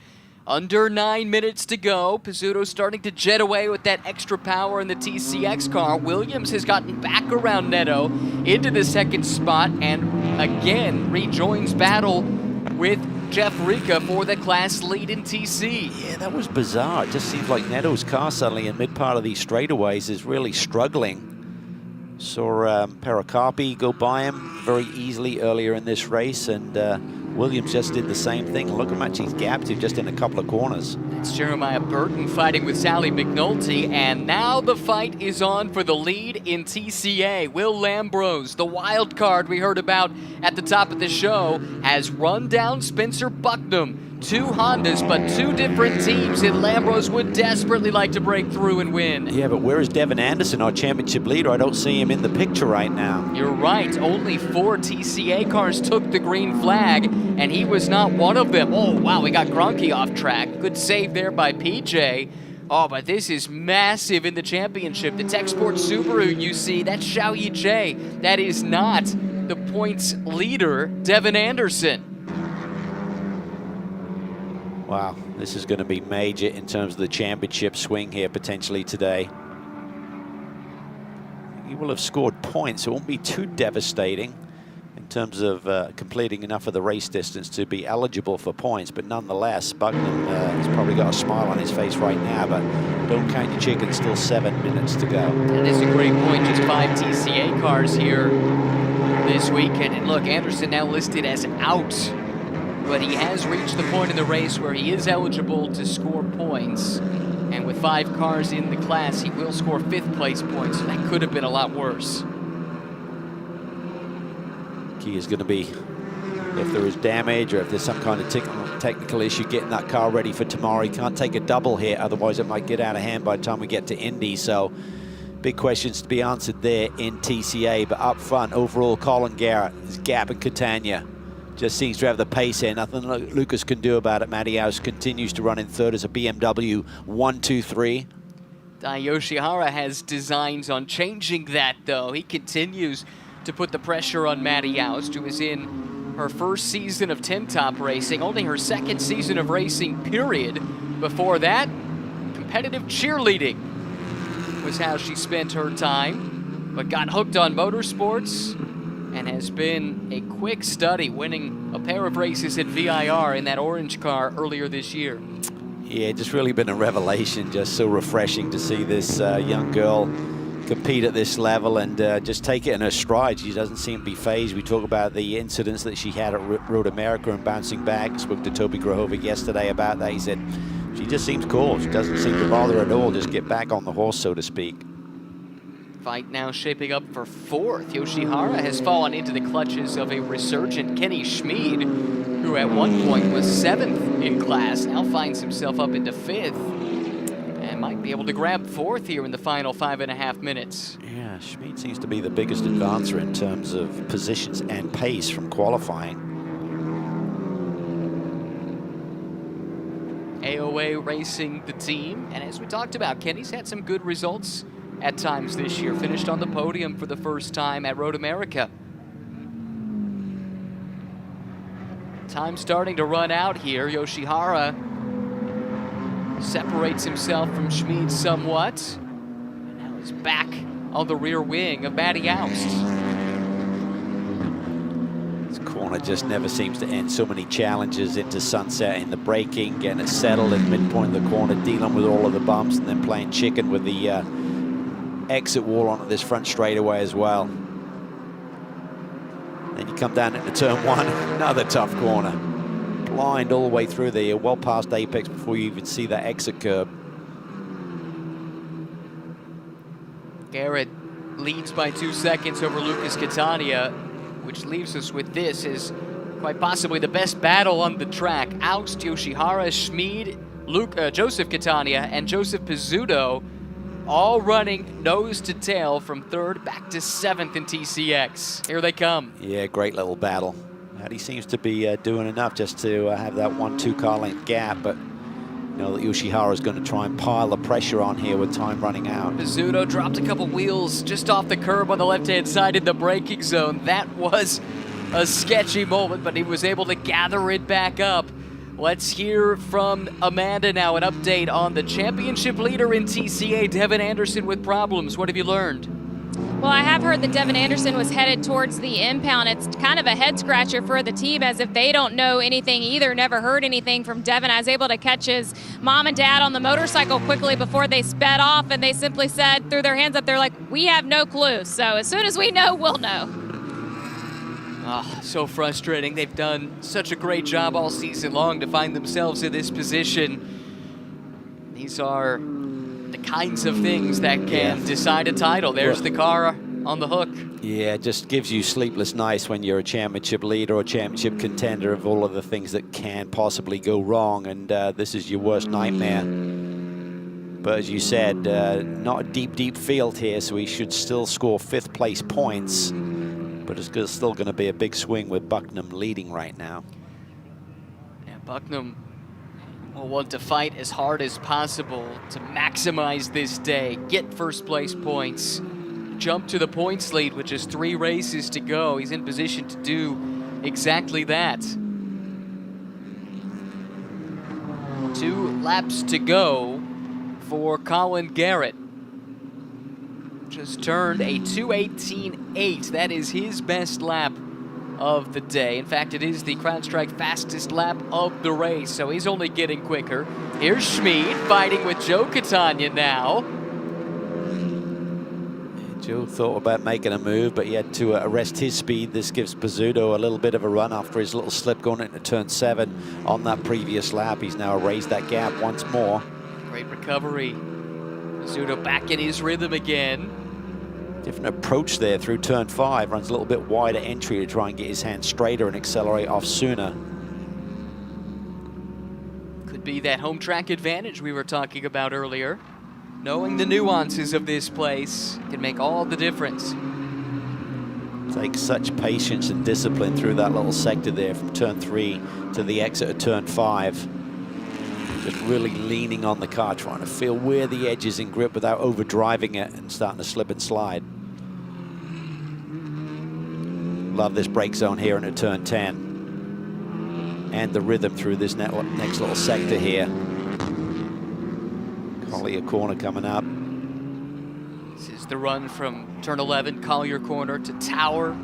S1: Under 9 minutes to go. Pizzuto starting to jet away with that extra power in the TCX car. Williams has gotten back around Neto into the second spot and again rejoins battle with Jeff Rica for the class lead in TC.
S2: Yeah, that was bizarre. It just seems like Neto's car suddenly in mid part of these straightaways is really struggling. Saw Pericarpi go by him very easily earlier in this race, and Williams just did the same thing. Look how much he's gapped him just in a couple of corners.
S1: It's Jeremiah Burton fighting with Sally McNulty, and now the fight is on for the lead in TCA. Will Lambrose, the wild card we heard about at the top of the show, has run down Spencer Bucknam. Two Hondas, but two different teams, and Lambrose would desperately like to break through and win.
S2: Yeah, but where is Devin Anderson, our championship leader? I don't see him in the picture right now.
S1: You're right. Only 4 TCA cars took the green flag, and he was not one of them. Oh, wow, we got Gronke off track. Good save there by PJ. Oh, but this is massive in the championship. The Tech Sports Subaru, you see, that's Xiao Yijie. That is not the points leader, Devin Anderson.
S2: Wow, this is going to be major in terms of the championship swing here potentially today. He will have scored points. It won't be too devastating in terms of completing enough of the race distance to be eligible for points, but nonetheless, Bucknam has probably got a smile on his face right now, but don't count your chickens, still 7 minutes to go.
S1: That is a great point, just 5 TCA cars here this weekend. And look, Anderson now listed as out, but he has reached the point in the race where he is eligible to score points. And with 5 cars in the class, he will score 5th place points, so that could have been a lot worse.
S2: Key is going to be, if there is damage or if there's some kind of technical issue, getting that car ready for tomorrow. He can't take a double hit, otherwise it might get out of hand by the time we get to Indy. So big questions to be answered there in TCA. But up front, overall, Colin Garrett, his gap and Catania just seems to have the pace here. Nothing Lucas can do about it. Matty House continues to run in third as a BMW 1-2-3.
S1: Yoshihara has designs on changing that, though. He continues to put the pressure on Matty House, who is in her first season of 10-top racing, only her 2nd season of racing, period. Before that, competitive cheerleading was how she spent her time, but got hooked on motorsports and has been a quick study, winning a pair of races at VIR in that orange car earlier this year.
S2: Yeah, just really been a revelation, just so refreshing to see this young girl compete at this level and just take it in her stride. She doesn't seem to be phased. We talk about the incidents that she had at Road America and bouncing back. I spoke to Toby Grahovic yesterday about that. He said she just seems cool. She doesn't seem to bother at all. Just get back on the horse, so to speak.
S1: Fight now shaping up for fourth. Yoshihara has fallen into the clutches of a resurgent Kenny Schmid, who at one point was 7th in class, now finds himself up into 5th. And might be able to grab 4th here in the final 5.5 minutes.
S2: Yeah, Schmid seems to be the biggest advancer in terms of positions and pace from qualifying.
S1: AOA racing the team, and as we talked about, Kenny's had some good results at times this year. Finished on the podium for the first time at Road America. Time starting to run out here. Yoshihara separates himself from Schmid somewhat, and now he's back on the rear wing of Matty Oust.
S2: This corner just never seems to end. So many challenges into sunset in the braking, getting it settled in midpoint of the corner, dealing with all of the bumps, and then playing chicken with the exit wall onto this front straightaway as well. Then you come down into turn 1, another tough corner. Blind all the way through there. You're well past apex before you even see that exit curb.
S1: Garrett leads by 2 seconds over Lucas Catania, which leaves us with this as quite possibly the best battle on the track. Oust, Yoshihara, Schmid, Joseph Catania, and Joseph Pizzuto all running nose to tail from 3rd back to 7th in TCX. Here they come.
S2: Yeah, great little battle. He seems to be doing enough just to have that 1-2 car length gap, but you know that Yoshihara is going to try and pile the pressure on here with time running out.
S1: Pizzuto dropped a couple wheels just off the curb on the left-hand side in the braking zone. That was a sketchy moment, but he was able to gather it back up. Let's hear from Amanda now, an update on the championship leader in TCA, Devin Anderson, with problems. What have you learned?
S3: Well, I have heard that Devin Anderson was headed towards the impound. It's kind of a head scratcher for the team, as if they don't know anything either, never heard anything from Devin. I was able to catch his mom and dad on the motorcycle quickly before they sped off, and they simply said, threw their hands up, they're like, we have no clue. So as soon as we know, we'll know.
S1: Oh, so frustrating. They've done such a great job all season long to find themselves in this position. These are the kinds of things that can decide a title. There's the car on the hook.
S2: Yeah, it just gives you sleepless nights when you're a championship leader or championship contender of all of the things that can possibly go wrong, and this is your worst nightmare. But as you said, not a deep field here, so he should still score 5th place points, but it's still going to be a big swing with Bucknam leading right now.
S1: Yeah, Bucknam will want to fight as hard as possible to maximize this day, get first place points, jump to the points lead with just 3 races to go. He's in position to do exactly that. 2 laps to go for Colin Garrett. Just turned a 2:18.8. That is his best lap of the day. In fact, it is the CrowdStrike fastest lap of the race, so he's only getting quicker. Here's Schmid fighting with Joe Catania now.
S2: Joe thought about making a move, but he had to arrest his speed. This gives Pizzuto a little bit of a run after his little slip going into turn 7 on that previous lap. He's now raised that gap once more.
S1: Great recovery. Pizzuto back in his rhythm again.
S2: Different approach there through turn 5. Runs a little bit wider entry to try and get his hand straighter and accelerate off sooner.
S1: Could be that home track advantage we were talking about earlier. Knowing the nuances of this place can make all the difference.
S2: Takes such patience and discipline through that little sector there from turn 3 to the exit of turn 5. Just really leaning on the car, trying to feel where the edge is in grip without overdriving it and starting to slip and slide. Love this brake zone here into turn 10. And the rhythm through this next little sector here. Collier corner coming up.
S1: This is the run from turn 11, Collier corner to Tower.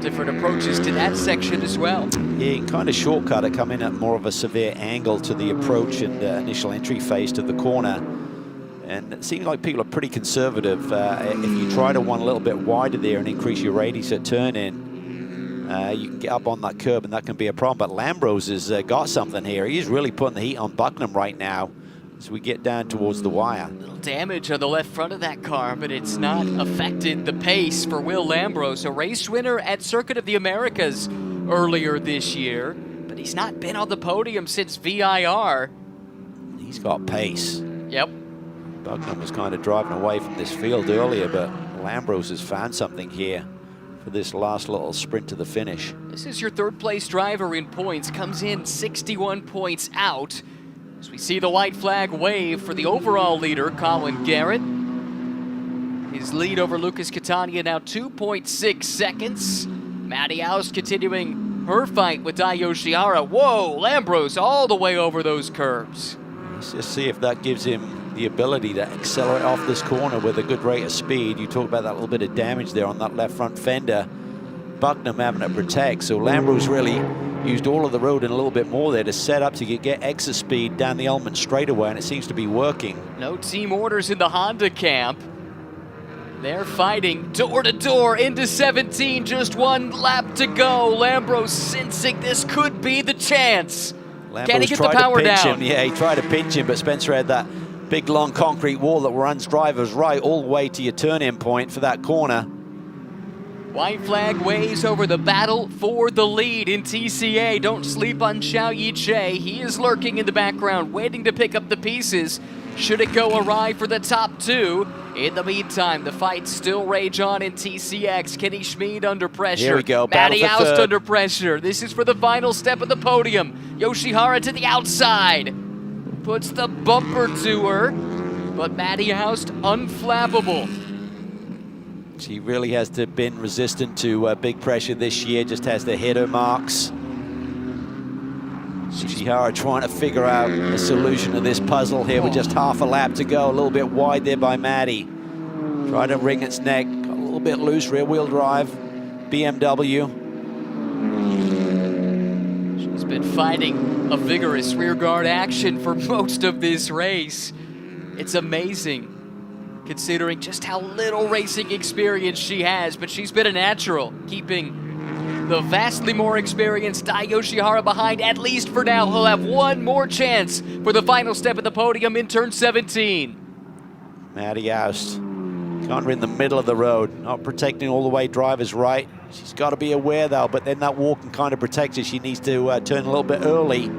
S1: Different approaches to that section as well.
S2: Yeah, you can kind of shortcut it, come in at more of a severe angle to the approach and initial entry phase to the corner. And it seems like people are pretty conservative. If you try to one a little bit wider there and increase your radius at turn in, you can get up on that curb and that can be a problem. But Lambrose has got something here. He's really putting the heat on Bucknam right now as we get down towards the wire.
S1: Little damage on the left front of that car, but it's not affected the pace for Will Lambrose, a race winner at Circuit of the Americas earlier this year, but he's not been on the podium since VIR.
S2: He's got pace.
S1: Yep.
S2: Bucknam was kind of driving away from this field earlier, but Lambrose has found something here for this last little sprint to the finish.
S1: This is your third place driver in points, comes in 61 points out. As we see the white flag wave for the overall leader, Colin Garrett. His lead over Lucas Catania now 2.6 seconds. Maddie House continuing her fight with Dai Yoshihara. Whoa, Lambrose all the way over those curves.
S2: Let's just see if that gives him the ability to accelerate off this corner with a good rate of speed. You talk about that little bit of damage there on that left front fender. Bucknam having to protect, so Lambrose really used all of the road and a little bit more there to set up to get extra speed down the Ullman straightaway, and it seems to be working.
S1: No team orders in the Honda camp. They're fighting door to door into 17, just one lap to go. Lambrose sensing this could be the chance.
S2: Lambrose
S1: Can he get the
S2: tried to
S1: power
S2: pinch
S1: down?
S2: him. Yeah, he tried to pinch him, but Spencer had that big long concrete wall that runs drivers right all the way to your turn-in point for that corner.
S1: White flag waves over the battle for the lead in TCA. Don't sleep on Xiao Yiche. He is lurking in the background, waiting to pick up the pieces. Should it go awry for the top two? In the meantime, the fights still rage on in TCX. Kenny Schmid under pressure.
S2: Here we go.
S1: Matty
S2: Battle for
S1: Oust
S2: third.
S1: under pressure. This is for the final step of the podium. Yoshihara to the outside. Puts the bumper to her. But Matty Oust unflappable.
S2: She really has to been resistant to big pressure this year, just has the hitter marks. Yoshihara trying to figure out a solution to this puzzle here with just half a lap to go. A little bit wide there by Maddie. Trying to wring its neck. Got a little bit loose, rear wheel drive. BMW.
S1: She's been fighting a vigorous rear guard action for most of this race. It's amazing considering just how little racing experience she has, but she's been a natural, keeping the vastly more experienced Dai Yoshihara behind, at least for now. He'll have one more chance for the final step of the podium in turn 17.
S2: Maddie Oust, kind of in the middle of the road, not protecting all the way drivers right. She's got to be aware though, but then that wall can kind of protect her. She needs to turn a little bit early.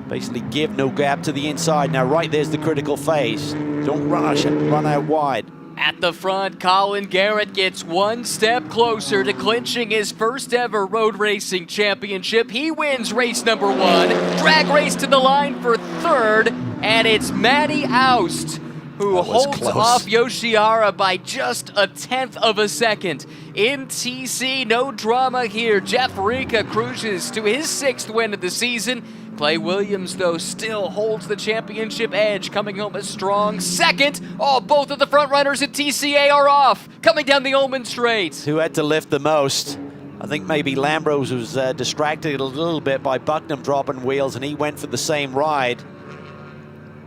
S2: Basically give no gap to the inside. Now right there's the critical phase. Don't run out wide.
S1: At the front, Colin Garrett gets one step closer to clinching his first ever road racing championship. He wins race number one, drag race to the line for third, and it's Matty Oust who holds
S2: close
S1: off Yoshihara by just a 1/10 of a second. In TC, no drama here. Jeff Rica cruises to his 6th win of the season. Clay Williams, though, still holds the championship edge, coming home a strong second. Oh, both of the front runners at TCA are off, coming down the Ullman Straight.
S2: Who had to lift the most? I think maybe Lambrose was distracted a little bit by Bucknam dropping wheels, and he went for the same ride.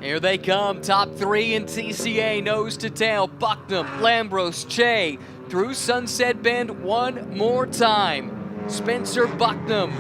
S1: Here they come, top three in TCA, nose to tail. Bucknam, Lambrose, Che, through Sunset Bend one more time. Spencer Bucknam,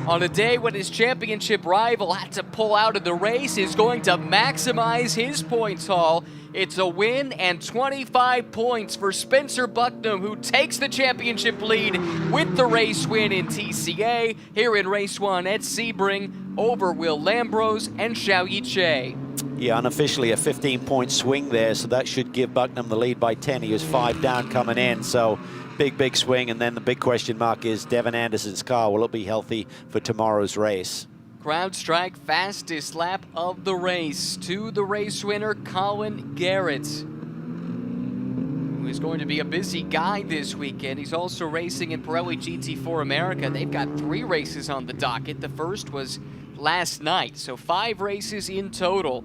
S1: on a day when his championship rival had to pull out of the race, is going to maximize his points haul. It's a win and 25 points for Spencer Bucknam, who takes the championship lead with the race win in TCA here in race one at Sebring over Will Lambrose and Xiao Yiche.
S2: Yeah, unofficially a 15-point swing there, so that should give Bucknam the lead by 10. He was 5 down coming in, so big swing. And then the big question mark is Devin Anderson's car. Will it be healthy for tomorrow's race?
S1: Crowd strike, fastest lap of the race to the race winner, Colin Garrett, who is going to be a busy guy this weekend. He's also racing in Pirelli GT4 America. They've got 3 races on the docket. The first was last night, so 5 races in total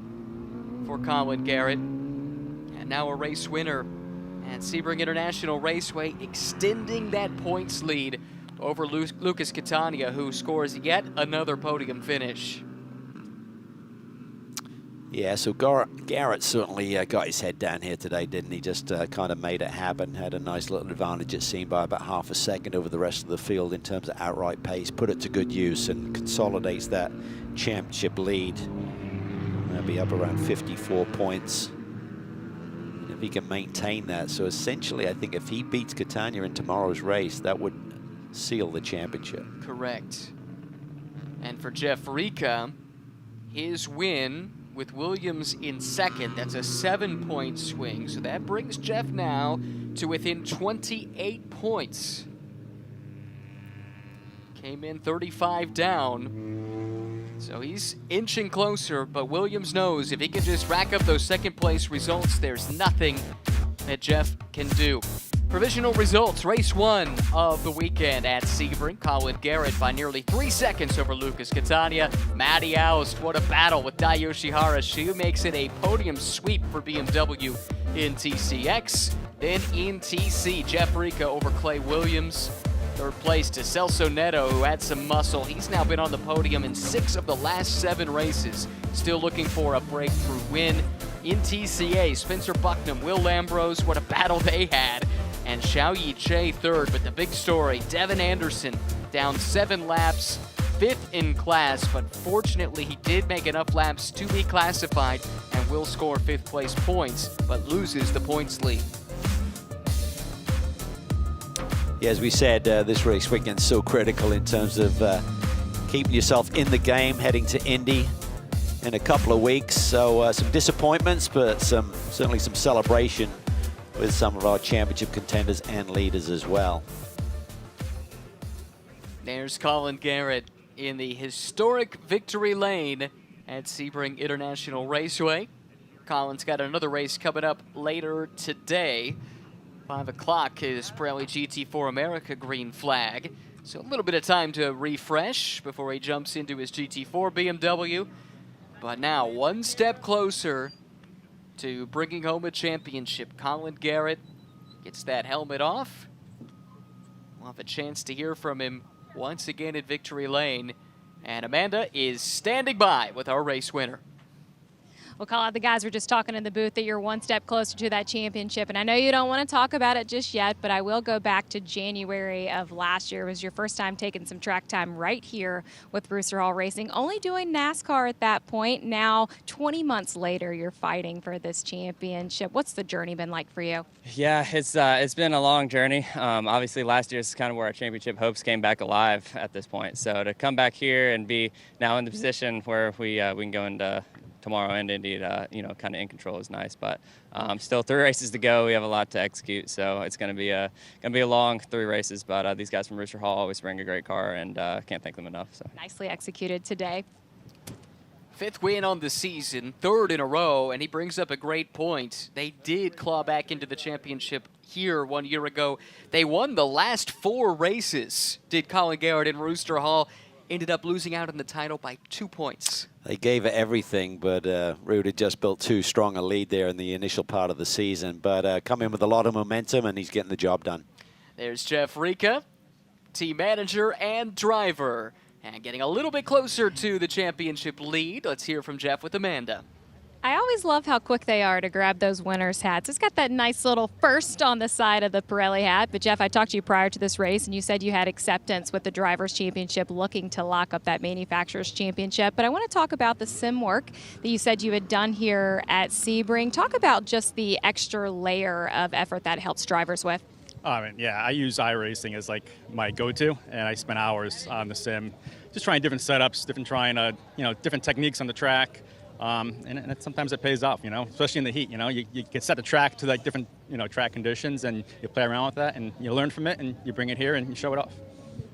S1: for Colin Garrett. And now a race winner at Sebring International Raceway, extending that points lead over Lucas Catania, who scores yet another podium finish.
S2: Yeah, so Garrett certainly got his head down here today, didn't he? Just kind of made it happen. Had a nice little advantage, it seemed, by about half a second over the rest of the field in terms of outright pace. Put it to good use and consolidates that championship lead. They'll be up around 54 points. If he can maintain that. So essentially, I think if he beats Catania in tomorrow's race, that would seal the championship.
S1: Correct. And for Jeff Rica, his win with Williams in second, that's a 7-point swing. So that brings Jeff now to within 28 points. Came in 35 down. So he's inching closer, but Williams knows if he can just rack up those second place results, there's nothing that Jeff can do. Provisional results, race 1 of the weekend at Sebring. Colin Garrett by nearly 3 seconds over Lucas Catania. Matty Aust, what a battle with Dai Yoshihara. She makes it a podium sweep for BMW in TCX. Then in TC, Jeff Rica over Clay Williams. Third place to Celso Neto, who had some muscle. He's now been on the podium in 6 of the last 7 races. Still looking for a breakthrough win. In TCA, Spencer Bucknam, Will Lambros, what a battle they had. And Xiaoyi Che third, but the big story, Devin Anderson down 7 laps, 5th in class, but fortunately he did make enough laps to be classified and will score 5th place points, but loses the points lead.
S2: Yeah, as we said, this race weekend's so critical in terms of keeping yourself in the game, heading to Indy in a couple of weeks. So some disappointments, but certainly some celebration with some of our championship contenders and leaders as well.
S1: There's Colin Garrett in the historic victory lane at Sebring International Raceway. Colin's got another race coming up later today. 5 o'clock is Pirelli GT4 America green flag. So a little bit of time to refresh before he jumps into his GT4 BMW. But now one step closer to bringing home a championship. Colin Garrett gets that helmet off. We'll have a chance to hear from him once again at Victory Lane. And Amanda is standing by with our race winner.
S3: Well, Colin, the guys were just talking in the booth that you're one step closer to that championship. And I know you don't want to talk about it just yet, but I will go back to January of last year. It was your first time taking some track time right here with Rooster Hall Racing, only doing NASCAR at that point. Now, 20 months later, you're fighting for this championship. What's the journey been like for you?
S4: Yeah, it's been a long journey. Obviously, last year is kind of where our championship hopes came back alive at this point. So to come back here and be now in the position where we can go into tomorrow and Indy, kind of in control is nice. But still 3 races to go. We have a lot to execute, so it's going to be a long 3 races. But these guys from Rooster Hall always bring a great car, and can't thank them enough. So
S3: Nicely executed today.
S1: 5th win on the season, 3rd in a row, and he brings up a great point. They did claw back into the championship here 1 year ago. They won the last 4 races, did Colin Garrett and Rooster Hall. Ended up losing out on the title by 2 points.
S2: They gave it everything, but Rude had just built too strong a lead there in the initial part of the season. But come in with a lot of momentum, and he's getting the job done.
S1: There's Jeff Rica, team manager and driver, and getting a little bit closer to the championship lead. Let's hear from Jeff with Amanda.
S3: I always love how quick they are to grab those winner's hats. It's got that nice little first on the side of the Pirelli hat. But, Jeff, I talked to you prior to this race, and you said you had acceptance with the Drivers' Championship looking to lock up that Manufacturers' Championship. But I want to talk about the sim work that you said you had done here at Sebring. Talk about just the extra layer of effort that helps drivers with.
S5: I use iRacing as like my go-to, and I spend hours on the sim just trying different setups, different techniques on the track. And sometimes it pays off, especially in the heat. You can set the track to like different, track conditions, and you play around with that, and you learn from it, and you bring it here and you show it off.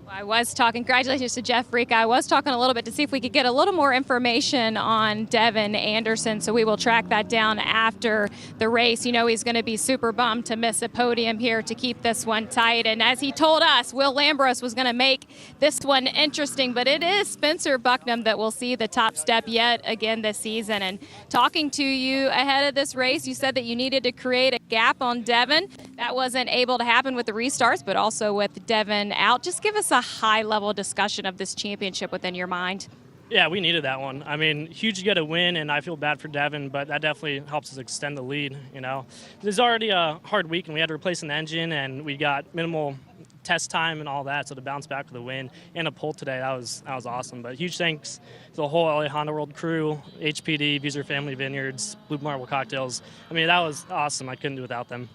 S3: I was talking, congratulations to Jeff Rica. I was talking a little bit to see if we could get a little more information on Devin Anderson, so we will track that down after the race. He's going to be super bummed to miss a podium here to keep this one tight. And as he told us, Will Lambros was going to make this one interesting, but it is Spencer Bucknam that will see the top step yet again this season. And talking to you ahead of this race, you said that you needed to create a gap on Devin. That wasn't able to happen with the restarts, but also with Devin out. Just give us a high-level discussion of this championship within your mind.
S6: Yeah, we needed that one. I mean, huge to get a win, and I feel bad for Devin, but that definitely helps us extend the lead, you know. There's already a hard week, and we had to replace an engine, and we got minimal test time and all that, so to bounce back with a win and a pole today, that was awesome. But huge thanks to the whole LA Honda World crew, HPD, Buser Family Vineyards, Blue Marble Cocktails. I mean, that was awesome. I couldn't do without them.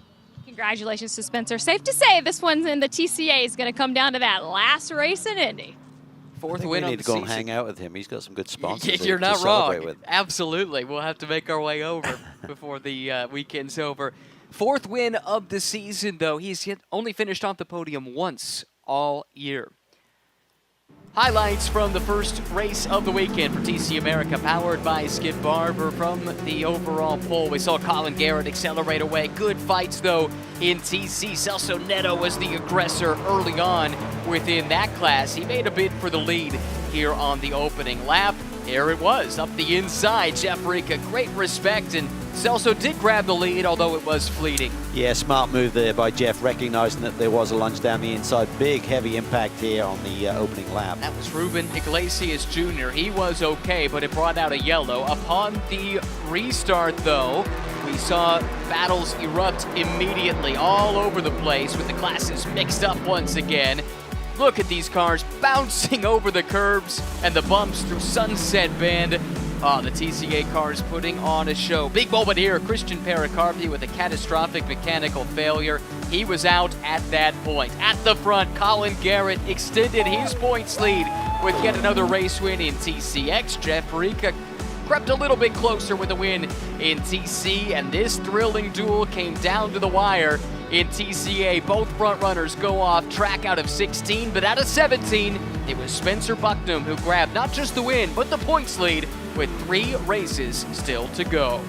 S3: Congratulations to Spencer. Safe to say this one's in the TCA is going to come down to that last race in Indy.
S1: Fourth
S2: we
S1: win
S2: need
S1: of
S2: to
S1: the
S2: go
S1: season.
S2: and hang out with him. He's got some good sponsors.
S1: You're
S2: to
S1: not
S2: celebrate
S1: wrong.
S2: with.
S1: Absolutely. We'll have to make our way over before the weekend's over. Fourth win of the season, though. He's only finished off the podium once all year. Highlights from the first race of the weekend for TC America, powered by Skip Barber. From the overall pole, we saw Colin Garrett accelerate away. Good fights, though, in TC. Celso Neto was the aggressor early on within that class. He made a bid for the lead here on the opening lap. There it was, up the inside. Jeff Rica, great respect, and Celso did grab the lead, although it was fleeting.
S2: Yeah, smart move there by Jeff, recognizing that there was a lunge down the inside. Big, heavy impact here on the opening lap.
S1: That was Ruben Iglesias Jr. He was okay, but it brought out a yellow. Upon the restart, though, we saw battles erupt immediately all over the place with the classes mixed up once again. Look at these cars bouncing over the curbs and the bumps through Sunset Bend. The TCA cars putting on a show. Big moment here, Christian Pericarpi with a catastrophic mechanical failure. He was out at that point. At the front, Colin Garrett extended his points lead with yet another race win in TCX. Jeff Rica crept a little bit closer with a win in TC, and this thrilling duel came down to the wire in TCA. Both front runners go off track out of 16, but out of 17, it was Spencer Bucknam who grabbed not just the win, but the points lead with 3 races still to go.